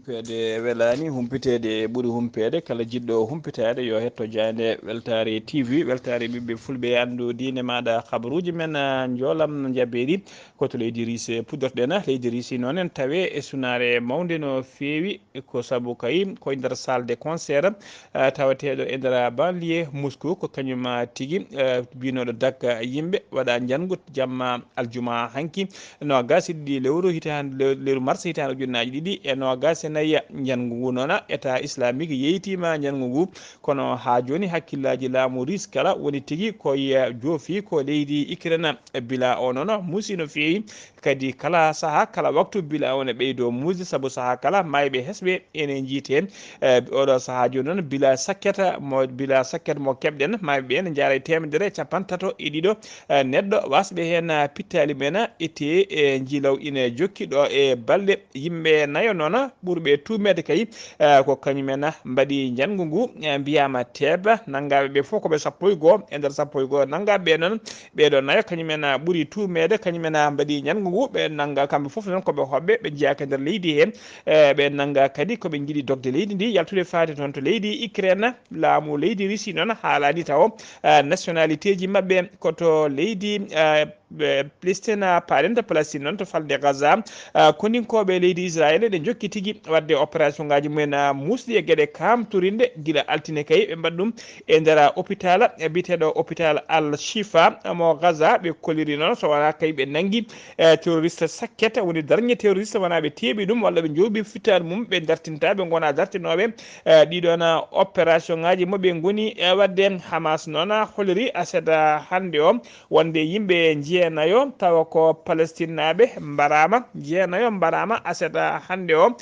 Speaker 1: humpede welani humpitede ɓuuri humpede kala jiɗɗo humpitade yo hetto jande weltare TV weltare ɓiɓɓe fulɓe andu dine maɗa habaruji men joolam jabbeɗi koto leydi rise puddorɗena leydi risi noon en tawe e sunare mawde no feewi ko saabu kay koye nder salle de concert tawateɗo e nder banlier Moscou ko kañum tigui binoɗo dakka yimɓe waɗa jangu jamma aljuma hanki no gasiɗiɗi lewru hitande lewru mars hitande ujunnaji ɗiɗi e nogas e nayyi jangu ngu noon état islamique yeytima jangu ngu kono ha joni hakkillaji laamu ris kala woni tigui koye joofi ko leydi Ukraine bila o noon muusi no feewi kadi kala saaha kala waktu bila o ne ɓeydo muusi saabu saaha kala mayɓe hesɓe ene jiite oɗo saaha joni noon bila sakket mo keɓɗen mayɓe ne jaara 153 neɗɗo wasɓe hen pittali men ete e jiilaw ine jokki ɗo e balɗe yimɓe nayo noon ɓurɓe tumede kay ko kañumen mbaɗi jangu ngu mbiyama teeba nanggaɓe ɓe fof koɓe 11 e nder 11 nanggaɓe noon ɓeɗo nayo kañumen ɓuuri tumede kañumen mbaɗi jangu ngu ɓe nangga kamɓe fof noon koɓe hoɓɓe ɓe jeeyaka nder leydi hen ɓe nangga kadi koɓe jiiɗi dogde leydi ndi yaltude faade toon to leydi Ukraine laamu leydi Russie noon haalani taw nationalité ji mabɓe koto leydi Palestine parenta Palestine noon to falde Gaza koninkoɓe leydi Israël ɗe jokki tigui wadde opération ngaji mumen musɗi e gueɗe kamtorinde guila altine kay ɓe mbaɗi ɗum e nder hôpital biteɗo hôpital Al Shifa mo Gaza ɓe koliri noon so wona kay ɓe nangui terroriste sakket woni dernier terroriste wona ɓe teeɓi ɗum walla ɓe jooɓi fittade mum ɓe dartinta ɓe gona dartinoɓe ɗiɗon opération ngaji moɓe goni wadde Hamas noon holiri aset hande o wonde yimɓe jeenayo tawa ko Palestine naɓe mbarama jeenayo mbarama aset hande o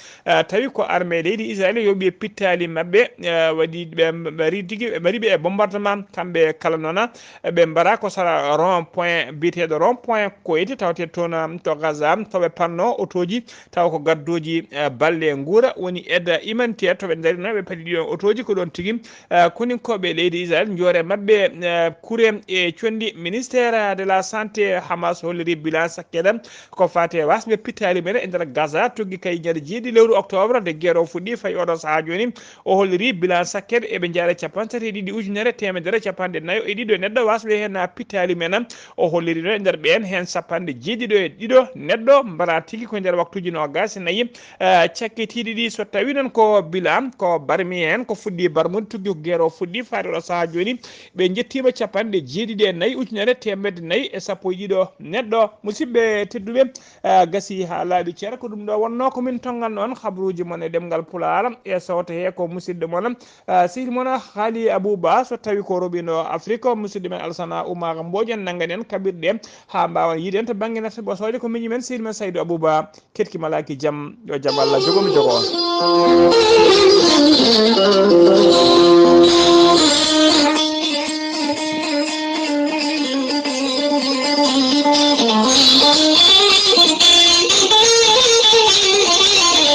Speaker 1: tawi ko armée leydi Israël yoɓi pittali mabɓe waɗi ɓe mbari tigui ɓe mbariɓe e bombardement kamɓe kala noon ɓe mbara ko sara rond point biteɗo rond point koyti tawte toon to Gaza toɓe panno autoji taw ko gaddoji balle guura woni aide humanitaire toɓe darino ɓe paadi ɗiɗon autoji ko ɗon tigui koninkoɓe leydi Israël joore mabɓe kuure e condi ministére de la santé Hamas holliri bilan sakkeɗam ko fate wasɓe pittali men e nder Gaza togui kay ñande 7 lewru octobre de guerre o fuɗɗi fayi oɗo saaha joni o holliri bilan sakket eɓe jaara 32 ujunere temedere capanɗe nayyo e ɗiɗo neɗɗo wasɓe hen pittali men o holliri noon e nder ɓen hen sappanɗe jeeɗiɗo e ɗiɗo neɗɗo mbara tigui ko nder waktuji nogas nayyi cakketiɗi ɗi so tawi noon ko bilan ko barmi hen ko fuɗɗi barmude togui ko guerre o fuɗɗi fate oɗo saaha joni ɓe jettima capanɗe jeeɗiɗi e nayyi ujunere temedde nayyi e sappo e ɗiɗo neɗɗo musidɓe tedduɓe gasi ha laaɓi ceer ko ɗum ɗo wonno komin tongal noon habaruji moon e ɗemgal pulaar e sawta he ko musidɗo moon sehil moon Ghalii Abuu Bah so tawi ko roɓino Afrique musidɗo men Alassane Oumar Mbodjen nanganen kaɓirɗe ha mbawa yiiden to banggue nafti ɓosoje ko miñi men sehil men Saydou Abou Bah ketki malaki jaam yo jaam Allah jogomi jogo on